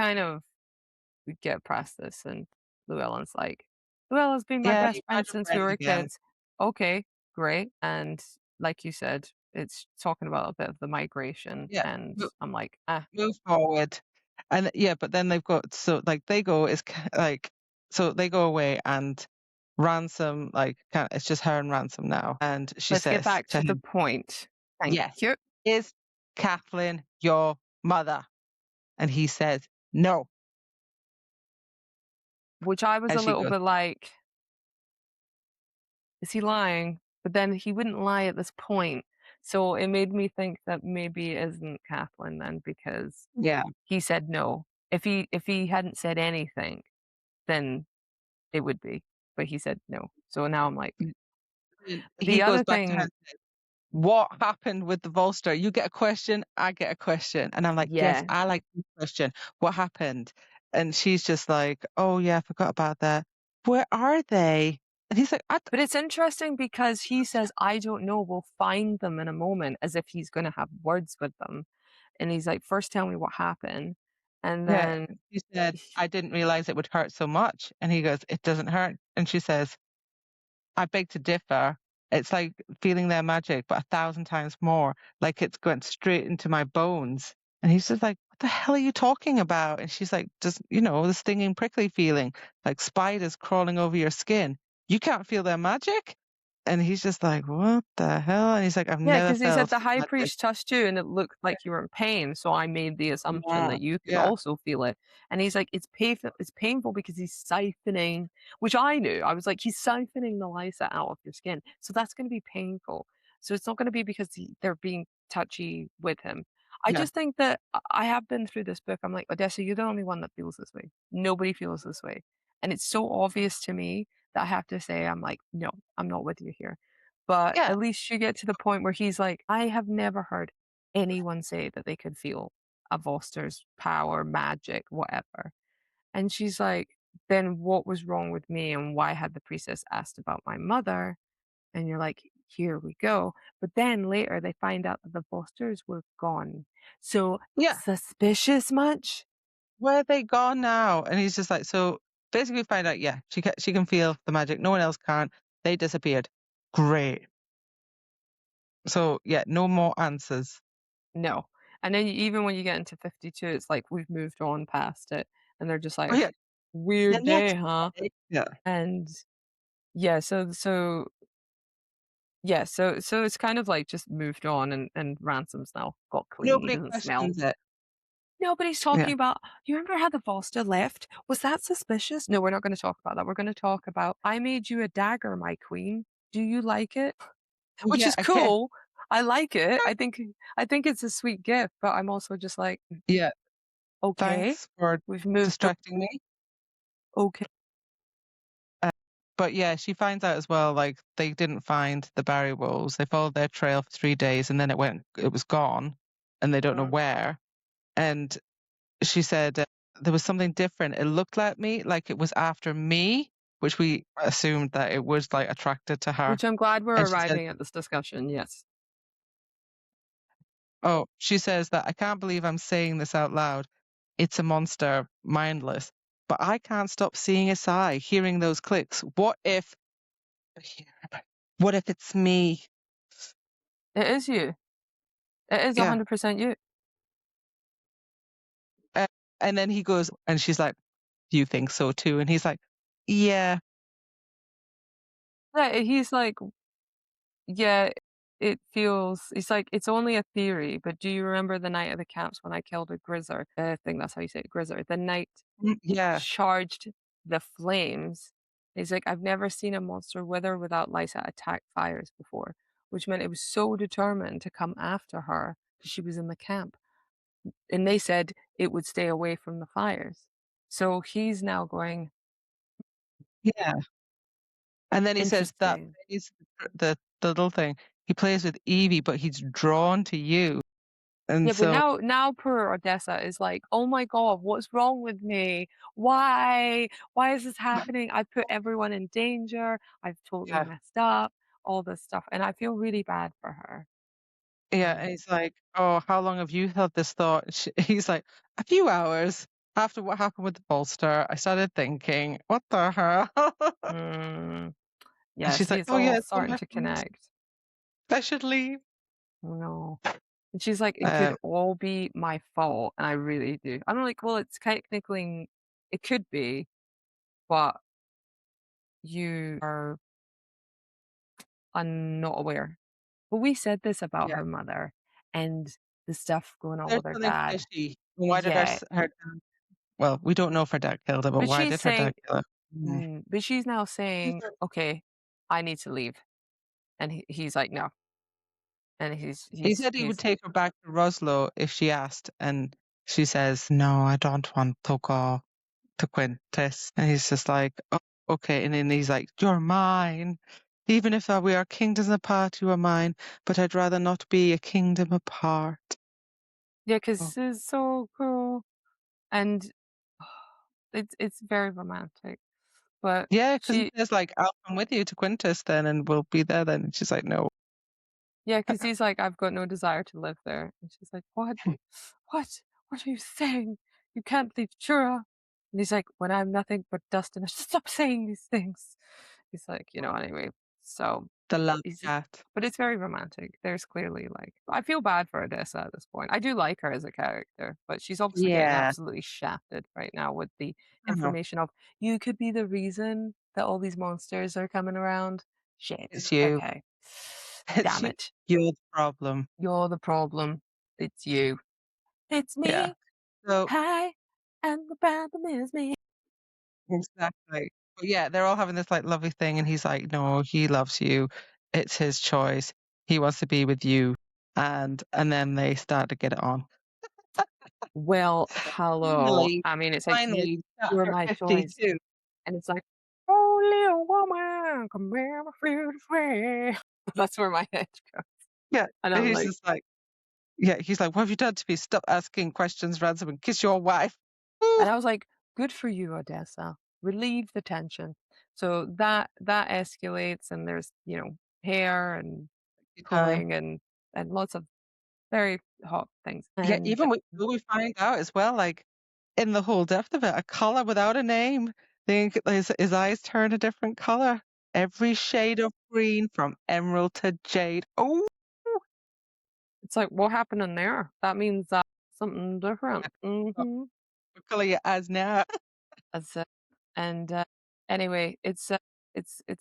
get past this, and Llewellyn's like, "Llewellyn's been my Yeah, best you friend found your since we friend were again. kids." Okay, great. And like you said, it's talking about a bit of the migration, Yeah, and I'm like, "Ah." move forward. And yeah, but then they've got so like they go is like so they go away and Ransom it's just her and Ransom now, and she Let's get says back to to the him, point. Thank "Yes, you. is Kathleen your mother?" And he says, "No." Which I was And a she little goes, bit like, "Is he lying?" But then he wouldn't lie at this point. So it made me think that maybe it isn't Kathleen then, because "Yeah." he said no. If he hadn't said anything, then it would be, but he said no. So now I'm like, And he the goes other back to her thing, and says, "What happened with the Volster? You get a question, I get a question." And I'm like, "Yes, yeah. I like this question. What happened?" And she's just like, "Oh yeah, I forgot about that. Where are they?" And he's like, But it's interesting because he says, "I don't know, we'll find them in a moment," as if he's gonna have words with them. And he's like, "First tell me what happened." And yeah." then She said, "I didn't realize it would hurt so much." And he goes, "It doesn't hurt." And she says, "I beg to differ. It's like feeling their magic, but 1,000 times more. Like it's going straight into my bones." And he's just like, "What the hell are you talking about?" And she's like, "Just, the stinging, prickly feeling, like spiders crawling over your skin. You can't feel their magic?" And he's just like, "What the hell?" And he's like, "I've Yeah, never because he said felt the high magic." priest touched you and it looked like you were in pain, so I made the assumption Yeah, that you could yeah, also feel it. And he's like, it's painful because he's siphoning, which I knew. I was like, he's siphoning the lysa out of your skin. So that's gonna be painful. So it's not gonna be because they're being touchy with him. I yeah, just think that I have been through this book. I'm like, Odessa, you're the only one that feels this way. Nobody feels this way. And it's so obvious to me that I have to say, I'm like, no, I'm not with you here. But yeah, at least you get to the point where he's like, "I have never heard anyone say that they could feel a Voster's power, magic, whatever." And she's like, "Then what was wrong with me and why had the priestess asked about my mother?" And you're like, "Here we go." But then later they find out that the Fosters were gone. So yeah. suspicious much? Where are they gone now? And he's just like, so basically, we find out, yeah, she can feel the magic. No one else can. They disappeared. Great. So yeah, no more answers. No. And then even when you get into 52, it's like we've moved on past it. And they're just Oh like, yeah, the "Weird day, next huh?" day. Yeah. And yeah, so it's kind of like just moved on and Ransom's now got clean, he Nobody doesn't smell. questions it. Nobody's Yeah. talking about, "You remember how the Volsta left? Was that suspicious?" No, we're not gonna talk about that, we're gonna talk about, "I made you a dagger, my queen. Do you like it?" Which Yeah. is Again. cool. I like it. I think it's a sweet gift, but I'm also just like, Yeah. "Okay, Thanks for we've moved on, distracting me. okay." Uh, but yeah, she finds out as well, like they didn't find the Barry wolves. They followed their trail for 3 days and then it was gone and they don't know Mm. where. And she said there was something different. It looked like it was after me, which we assumed that it was like attracted to her. Which I'm glad we're And she says, arriving at this discussion, yes. "Oh, she says that I can't believe I'm saying this out loud. It's a monster, mindless, but I can't stop seeing its eye, hearing those clicks. What if it's me?" It is you. It is Yeah. 100% you. Uh, and then he goes, and she's like, "Do you think so too?" And he's like, "Yeah, Yeah, he's like, yeah, it feels it's like it's only a theory, but do you remember the night of the camps when I killed a grizzer? I think that's how you say it, grizzer. The night yeah, charged the flames. He's like, I've never seen a monster wither without Lysa attack fires before, which meant it was so determined to come after her because she was in the camp. And they said it would stay away from the fires. So he's now going, yeah." And then he says that interesting. plays the little thing. He plays with Evie, but he's drawn to you. And Yeah, but so, now poor Odessa is like, "Oh my god, what's wrong with me? Why? Why is this happening? I've put everyone in danger. I've totally yeah, messed up, all this stuff." And I feel really bad for her. yeah. And Um, he's like, "Oh, how long have you had this thought?" And he's like, "A few hours after what happened with the bolster, I started thinking, what the hell?" mm, And yeah, she's see, like, it's "Oh all yeah, it's all starting my to fault. connect. I should leave." No. And she's like, "It could Um, all be my fault." And I really do. I'm like, well, it's technically, it could be, but you are not aware. But we said this about yeah, her mother and the stuff going on there's with her something dad. fishy. Why did Yeah, her well, we don't know if her dad killed her, but but why she's did her dad saying, kill her? Mm. but she's now saying, "Okay, I need to leave," and he's like, "No," and He said he would he's take her back to Roslo if she asked, and she says, "No, I don't want to go to Quintus." And he's just like, "Oh, okay." And then he's like, "You're mine. Even if we are kingdoms apart, you are mine. But I'd rather not be a kingdom apart." yeah, because Oh. it's so cool and it's very romantic. But Yeah, because he she says like, "I'll come with you to Quintus then, and we'll be there then." And she's like, "No." Yeah, because he's like, "I've got no desire to live there." And she's like, "What? What? What are you saying? You can't leave Jura." And he's like, "When I'm nothing but dust and ash." Stop saying these things. He's like, anyway. So The love he's, cat. but it's very romantic. There's clearly like, I feel bad for Odessa at this point. I do like her as a character, but she's obviously getting Yeah. absolutely shafted right now with the I know. information of you could be the reason that all these monsters are coming around. Shit. It's you. Okay. It's Damn you. it. You're the problem. You're the problem. It's you. It's Yeah. me. So Hi. And the problem is me. exactly. But yeah, they're all having this like lovely thing, and he's like, "No, he loves you. It's his choice. He wants to be with you." And then they start to get it on. Well, hello. Finally, I mean, it's like finally, you're chapter my choice. 52. And it's like, oh, little woman, come here, my food is ready. That's where my head goes. Yeah, And and I'm he's like, just like, yeah, he's like, "What have you done to me? Stop asking questions, Ransom, and kiss your wife." Ooh, and I was like, good for you, Odessa. Relieve the tension. So that escalates, and there's hair and time. pulling and lots of very hot things. Yeah, And even we find out as well, like in the whole depth of it, a color without a name. Think his eyes turn a different color. Every shade of green from emerald to jade. Oh, it's like, what happened in there? That means something different. what Mm-hmm. color your eyes now? That's it. And anyway, it's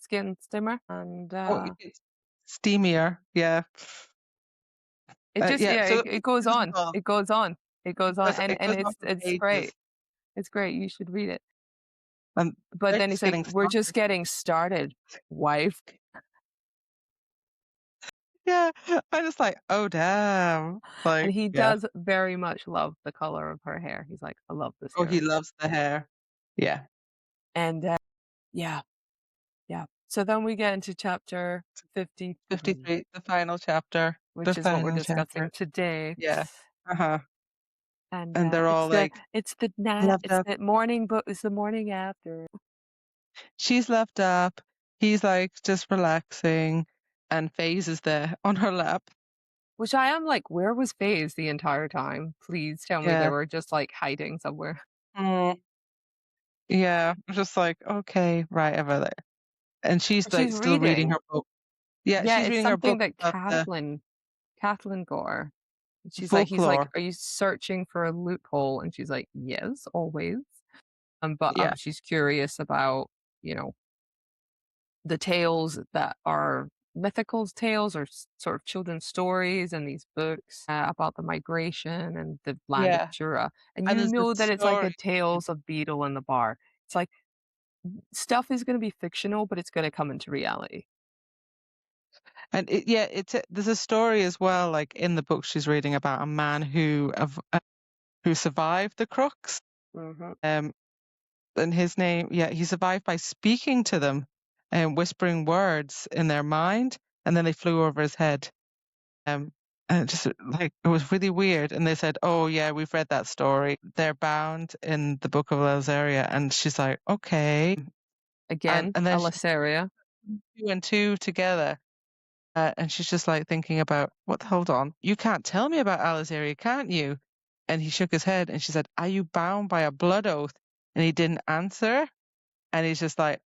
getting stimmer, and Oh, it's steamier. Yeah, it just yeah. yeah, So it goes this is on. all. It goes on. It goes on, It and goes on it's for it's ages, great. It's great. You should read it. and But they're then just he's like, getting "We're started. just getting started, wife." Yeah, I'm just like, oh damn, And like he yeah. does very much love the color of her hair. He's like, "I love this Oh, he hair." loves the hair. Yeah, And yeah, yeah. So then we get into chapter 53, 53, the final chapter, the which is what we're final discussing chapter. today. Yeah, uh huh. And And they're all like, loved it's up. the morning book. It's the morning after. She's left up. He's like just relaxing, and FaZe is there on her lap. Which I am like, where was FaZe the entire time? Please tell me they Yeah. were just like hiding somewhere. Mm, yeah. I'm just like, okay, right over there. And she's But like she's still reading reading. her book. Yeah, Yeah, she's it's reading her something book that about the Kathleen Gore. He's like, folklore. are you searching for a loophole? And she's like, yes, always. But Yeah, she's curious about, you know, the tales that are mythical tales or sort of children's stories and these books about the migration and the land of yeah. Jura. And And you there's this know that it's like story. a Tales of Beetle in the Bar. It's like stuff is going to be fictional, but it's going to come into reality. And yeah, there's a story as well, like in the book she's reading about a man who survived the crooks. Hmm. Um, and his name, yeah, he survived by speaking to them and whispering words in their mind, and then they flew over his head. Um, and it just like it was really weird. And they said, "Oh yeah, we've read that story. They're bound in the Book of Elzaria." And she's like, "Okay." Again, And then she Alasaria. two and two together. And she's just like thinking about, what, hold on, you can't tell me about Alizaria, can't you? And he shook his head and she said, are you bound by a blood oath? And he didn't answer. And he's just like,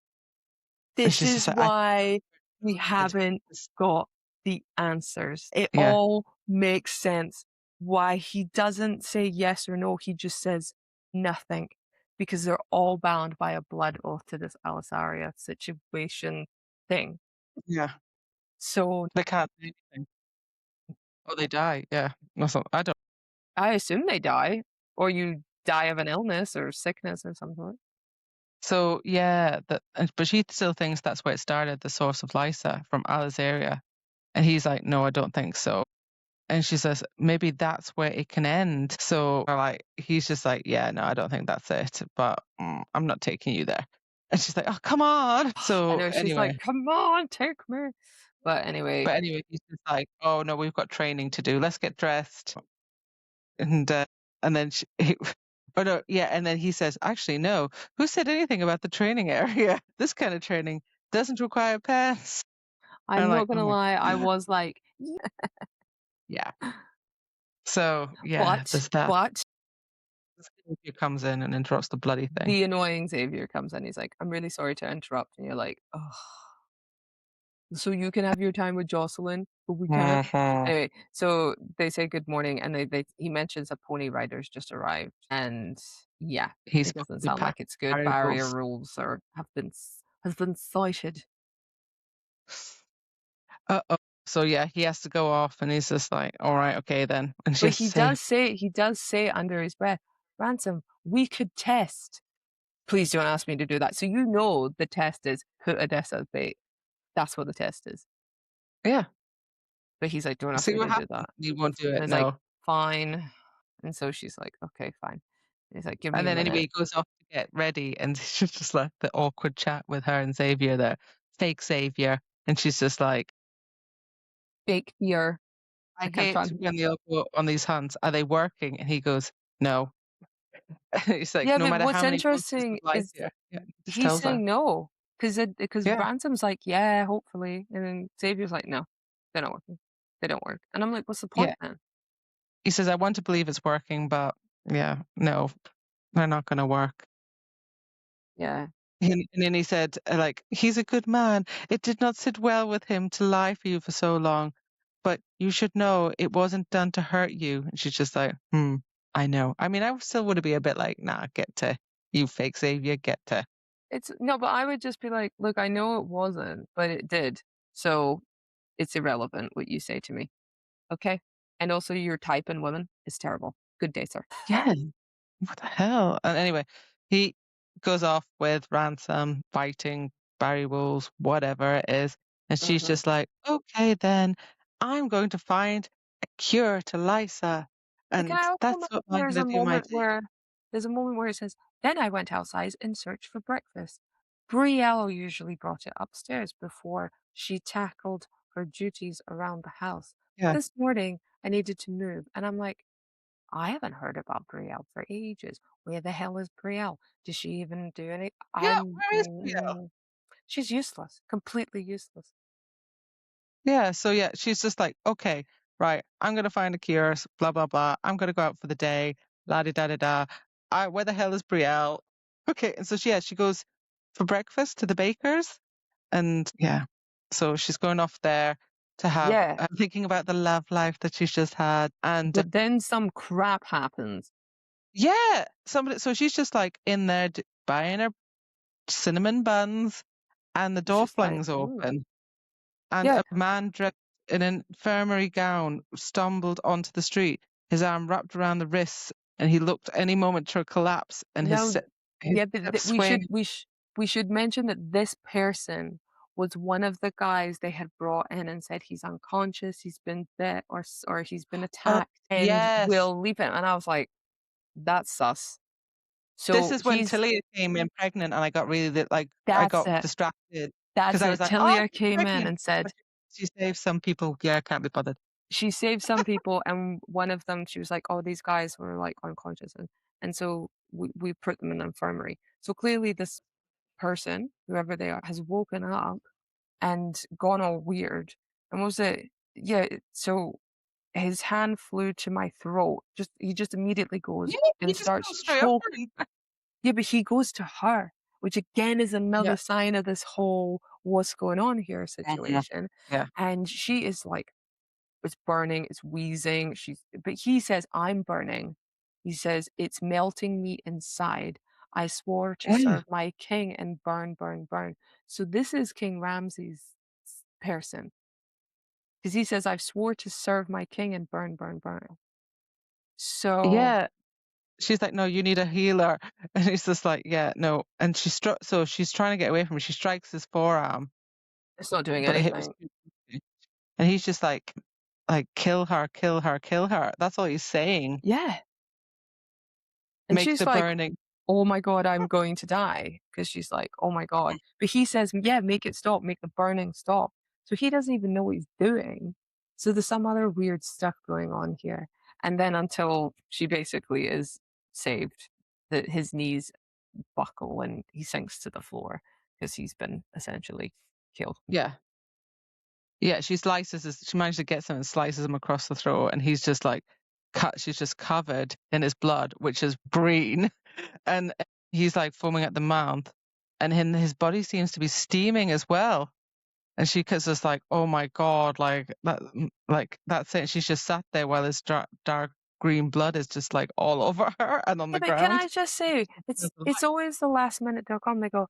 and This she's just is like, I why we said, haven't got the answers. It yeah, all makes sense why he doesn't say yes or no. He just says nothing because they're all bound by a blood oath to this Alisaria situation thing. yeah, So they can't do anything. Oh, they die. Yeah. No, so, I don't. I assume they die or you die of an illness or sickness or some sort. So, yeah, but she still thinks that's where it started, the source of Lysa from Alizaria. And he's like, no, I don't think so. And she says, maybe that's where it can end. So like he's just like, yeah, no, I don't think that's it. But I'm not taking you there. And she's like, oh, come on. I So know she's like, anyway, come on, take me. But anyway, he's just like, oh no, we've got training to do. Let's get dressed. And then oh no, yeah. And then he says, actually, no. Who said anything about the training area? This kind of training doesn't require pants. I'm I'm like, not oh gonna my, lie, I was like, yeah. So yeah, but there's that. but This kid comes in and interrupts the bloody thing. the annoying Xavier comes in. He's like, "I'm really sorry to interrupt," and you're like, "Oh, so you can have your time with Jocelyn, but we can't." Mhm. Anyway, so they say good morning, and they he mentions a pony rider's just arrived, and yeah, He's it doesn't the sound like it's good. barrier Barrier rules. rules are have been cited. Uh-oh. So yeah, he has to go off and he's just like, all right, okay then. And she But has to say, he does say under his breath, "Ransom, we could test." Please don't ask me to do that. So you know the test is put Odessa's bait. That's what the test is. yeah, But he's like, "Don't ask see me what to do happens. that." You won't do And it, it's like, no. "Fine." And so she's like, "Okay, fine." And he's like, "Give me And a then anyway, minute." he goes off to get ready and she's just left the awkward chat with her and Xavier, the fake Xavier. And she's just like, Fake fear. I I can't hate find. when they all go on these hunts. Are they working? And he goes, no. He's like, Yeah, no but matter what's how many monsters of interesting life is here. Yeah, he just he's tells her. saying no, because Yeah. Ransom's like, "Yeah, hopefully." And then Xavier's like, "No, they're not working. They don't work." And I'm like, "What's the Yeah. point then?" He says, I want to believe it's working, but yeah, no, they're not going to work. Yeah. And then he said, like, he's a good man. It did not sit well with him to lie for you for so long, but you should know it wasn't done to hurt you. And she's just like, I know. I mean, I still would be a bit like, nah, get to, you fake savior, get to. It's no, but I would just be like, "Look, I know it wasn't, but it did. So it's irrelevant what you say to me, okay? And also your type in women is terrible. Good day, sir." Yeah, what the hell? And anyway, he goes off with Ransom fighting Barry Wolves, whatever it is. And she's Mhm. just like, okay, then I'm going to find a cure to Lysa. But can And I also that's mention what I'm going to do my day. there's a moment where it says, "Then I went outside and searched for breakfast." Brielle usually brought it upstairs before she tackled her duties around the house. Yeah. This morning, I needed to move, and I'm like, I haven't heard about Brielle for ages. Where the hell is Brielle? Does she even do any? Yeah, where is Priya? She's useless, completely useless. Yeah, so yeah, she's just like, okay, right, I'm gonna find a cure, blah blah blah. I'm gonna go out for the day, la di da da da. I where the hell is Brielle? Okay, and so yeah, she goes for breakfast to the baker's, and yeah, so she's going off there to have Yeah, thinking about the love life that she's just had, and but then some crap happens. yeah, somebody. So she's just like in there buying her cinnamon buns, and the It's door just like, flings ooh. open. And Yeah, a man dressed in an infirmary gown stumbled onto the street, his arm wrapped around the wrists, and he looked any moment to collapse, and no, his yeah, but steps swaying. we should mention that this person was one of the guys they had brought in and said he's unconscious, he's been bit, or he's been Oh, attacked, and yes. we'll leave him. And I was like, that's sus. This So is when Talia came in pregnant, and I got really like I that's got it. distracted because That's I was it. like, "Oh, Tilia she's came in pregnant." and said, But she saved some people. Yeah, I can't be bothered. she saved some people, and one of them, she was like, "Oh, these guys were like unconscious," and so we put them in the infirmary. So clearly, this person, whoever they are, has woken up and gone all weird. And was it? Yeah. So his hand flew to my throat. Just he just immediately goes Yeah, he and just starts goes straight up choke. for him. Yeah, but he goes to her, which again is Yeah. another sign of this whole what's going on here Mhm. situation. Yeah. And she is like, it's burning, it's wheezing. But he says, I'm burning. He says, it's melting me inside. I swore to Yeah. serve my king and burn, burn, burn. So this is King Ramses' person. Because he says, I've swore to serve my king and burn, burn, burn. So Yeah. She's like, "No, you need a healer." And he's just like, "Yeah, no." And so she's trying to get away from him. She strikes his forearm, it's not doing but the hit was anything. too quickly. And he's just like, "Kill her, kill her, kill her." That's all he's saying. Yeah. And Make she's the like, burning. "Oh my god, I'm going to die," because she's like, "Oh my god." But he says, "Yeah, make it stop, make the burning stop." So he doesn't even know what he's doing. So there's some other weird stuff going on here. And then until she basically is saved, that his knees buckle and he sinks to the floor because he's been essentially killed. Yeah. Yeah, she manages to get something, slices him across the throat, and he's just like she's just covered in his blood, which is green, and he's like foaming at the mouth, and his body seems to be steaming as well. And she gets just like, oh my God, like that's it. She's just sat there while this dark green blood is just like all over her and on Yeah, the but can ground. I just say, Feels it's alive. always the last minute they'll come, they go,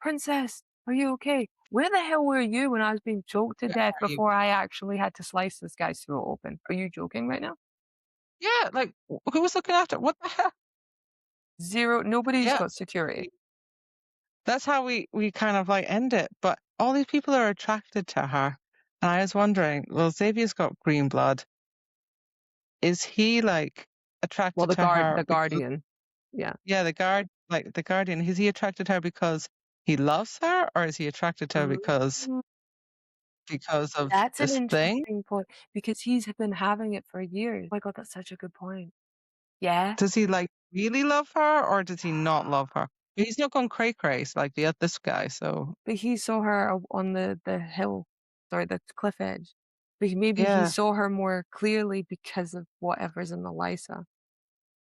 "Princess, Are you okay? Where the hell were you when I was being choked to Where death are you? before I actually had to slice this guy's throat open? Are you joking right now? Yeah, like, who was looking after what the hell? Zero. Nobody's Yeah, got security. that's how we kind of, like, end it, but all these people are attracted to her, and I was wondering, well, Xavier's got green blood. Is he, like, Well, attracted to her the because guardian. Yeah. yeah, the guardian, is he attracted to her because he loves her, or is he attracted to her Mm, because of that's an this thing? interesting point because he's been having it for years. Oh my god, that's such a good point. Yeah. Does he, like, really love her, or does he not love her? He's not gone cray-cray like the this guy, so But he saw her on the hill, sorry, the cliff edge. But maybe he yeah, saw her more clearly because of whatever's in the Lysa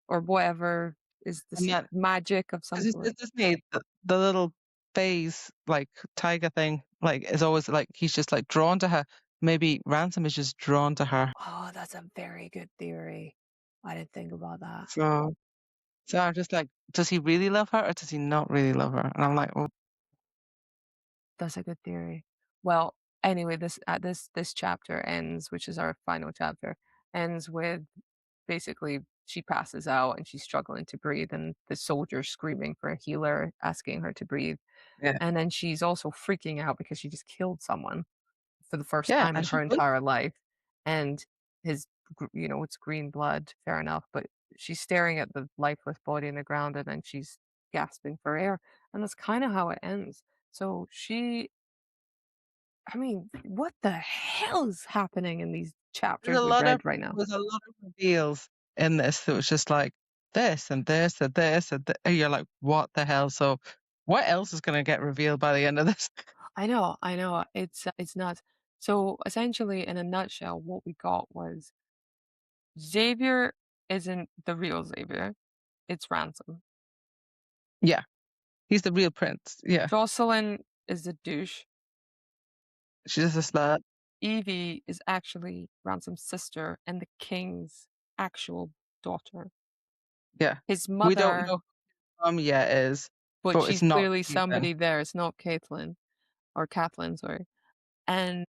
or whatever is and this yet magic of 'cause some he sort. says, doesn't he, the little phase, like, tiger thing, like, is always, like, he's just, like, drawn to her. Maybe Ransom is just drawn to her. Oh, that's a very good theory. I didn't think about that. So I'm just like, does he really love her, or does he not really love her? And I'm like, "Well, That's a good theory. Well, anyway, this chapter ends, which is our final chapter, ends with basically she passes out and she's struggling to breathe, and the soldier screaming for a healer, asking her to breathe. yeah, And then she's also freaking out because she just killed someone for the first yeah," time in and her she would. entire life. And it's green blood, fair enough, but she's staring at the lifeless body in the ground and then she's gasping for air. And that's kind of how it ends. So I mean, what the hell is happening in these There's chapters a we've lot of read right now? there's a lot of reveals in this that was just like, this and this and this and you're like, "What the hell?" So, what else is gonna get revealed by the end of this? I know, it's nuts. So essentially, in a nutshell, what we got was Xavier isn't the real Xavier. It's Ransom. Yeah, he's the real prince. Yeah, Jocelyn is a douche. she's just a slut. Evie is actually Ransom's sister and the king's actual daughter. Yeah. His We don't mother, know who mum yet is, but but it's she's not clearly Stephen. somebody there. It's not Caitlin or Kathleen, sorry. And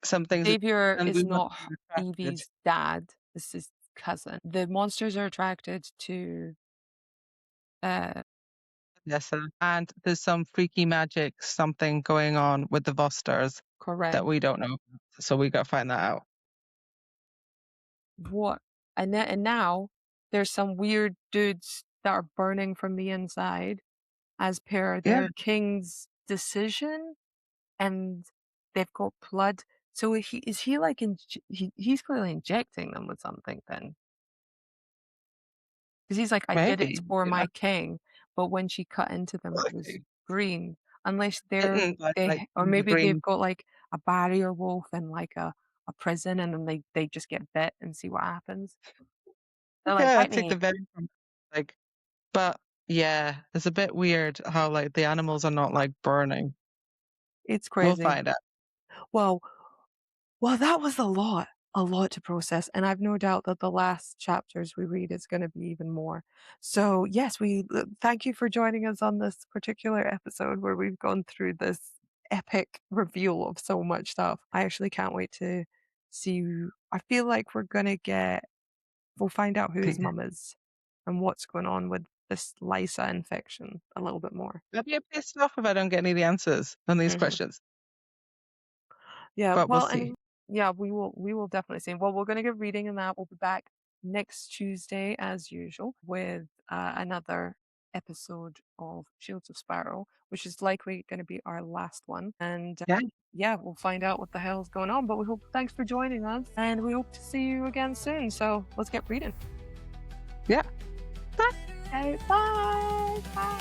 Some things that Xavier and we is must not be attracted. Evie's dad. This is cousin. The monsters are attracted to uh Yes, and there's some freaky magic, something going on with the Vosters that correct. we don't know, so we gotta find that out. What and now there's some weird dudes that are burning from the inside as per Yeah, their king's decision, and they've got blood. So is he like he's clearly injecting them with something then? Because he's like, "I did it maybe, for yeah. my king," but when she cut into them, it was Okay. green. Unless Bitten by, like, or the maybe they've green. got like a barrier wolf and like a prison, and then they just get bit and see what happens. They're like, Yeah, "Bite take the me." venom from, like, but yeah, it's a bit weird how, like, the animals are not, like, burning. It's We'll crazy. find out. Well, well, that was a lot to process, and I've no doubt that the last chapters we read is gonna be even more. So, yes, we thank you for joining us on this particular episode where we've gone through this epic reveal of so much stuff. I actually can't wait to see I feel like we'll find out who his Okay. mum is and what's going on with this Lysa infection a little bit more. I'll be pissed off if I don't get any of the answers on these Mhm. questions, Yeah, but we'll well, see. and yeah, we will definitely see. Well, we're gonna get reading in that. We'll be back next Tuesday as usual with another episode of Shields of Sparrow, which is likely gonna be our last one. And Yeah, yeah, we'll find out what the hell's going on. But we hope thanks for joining us, and we hope to see you again soon. So let's get reading. yeah. Okay, bye. Bye.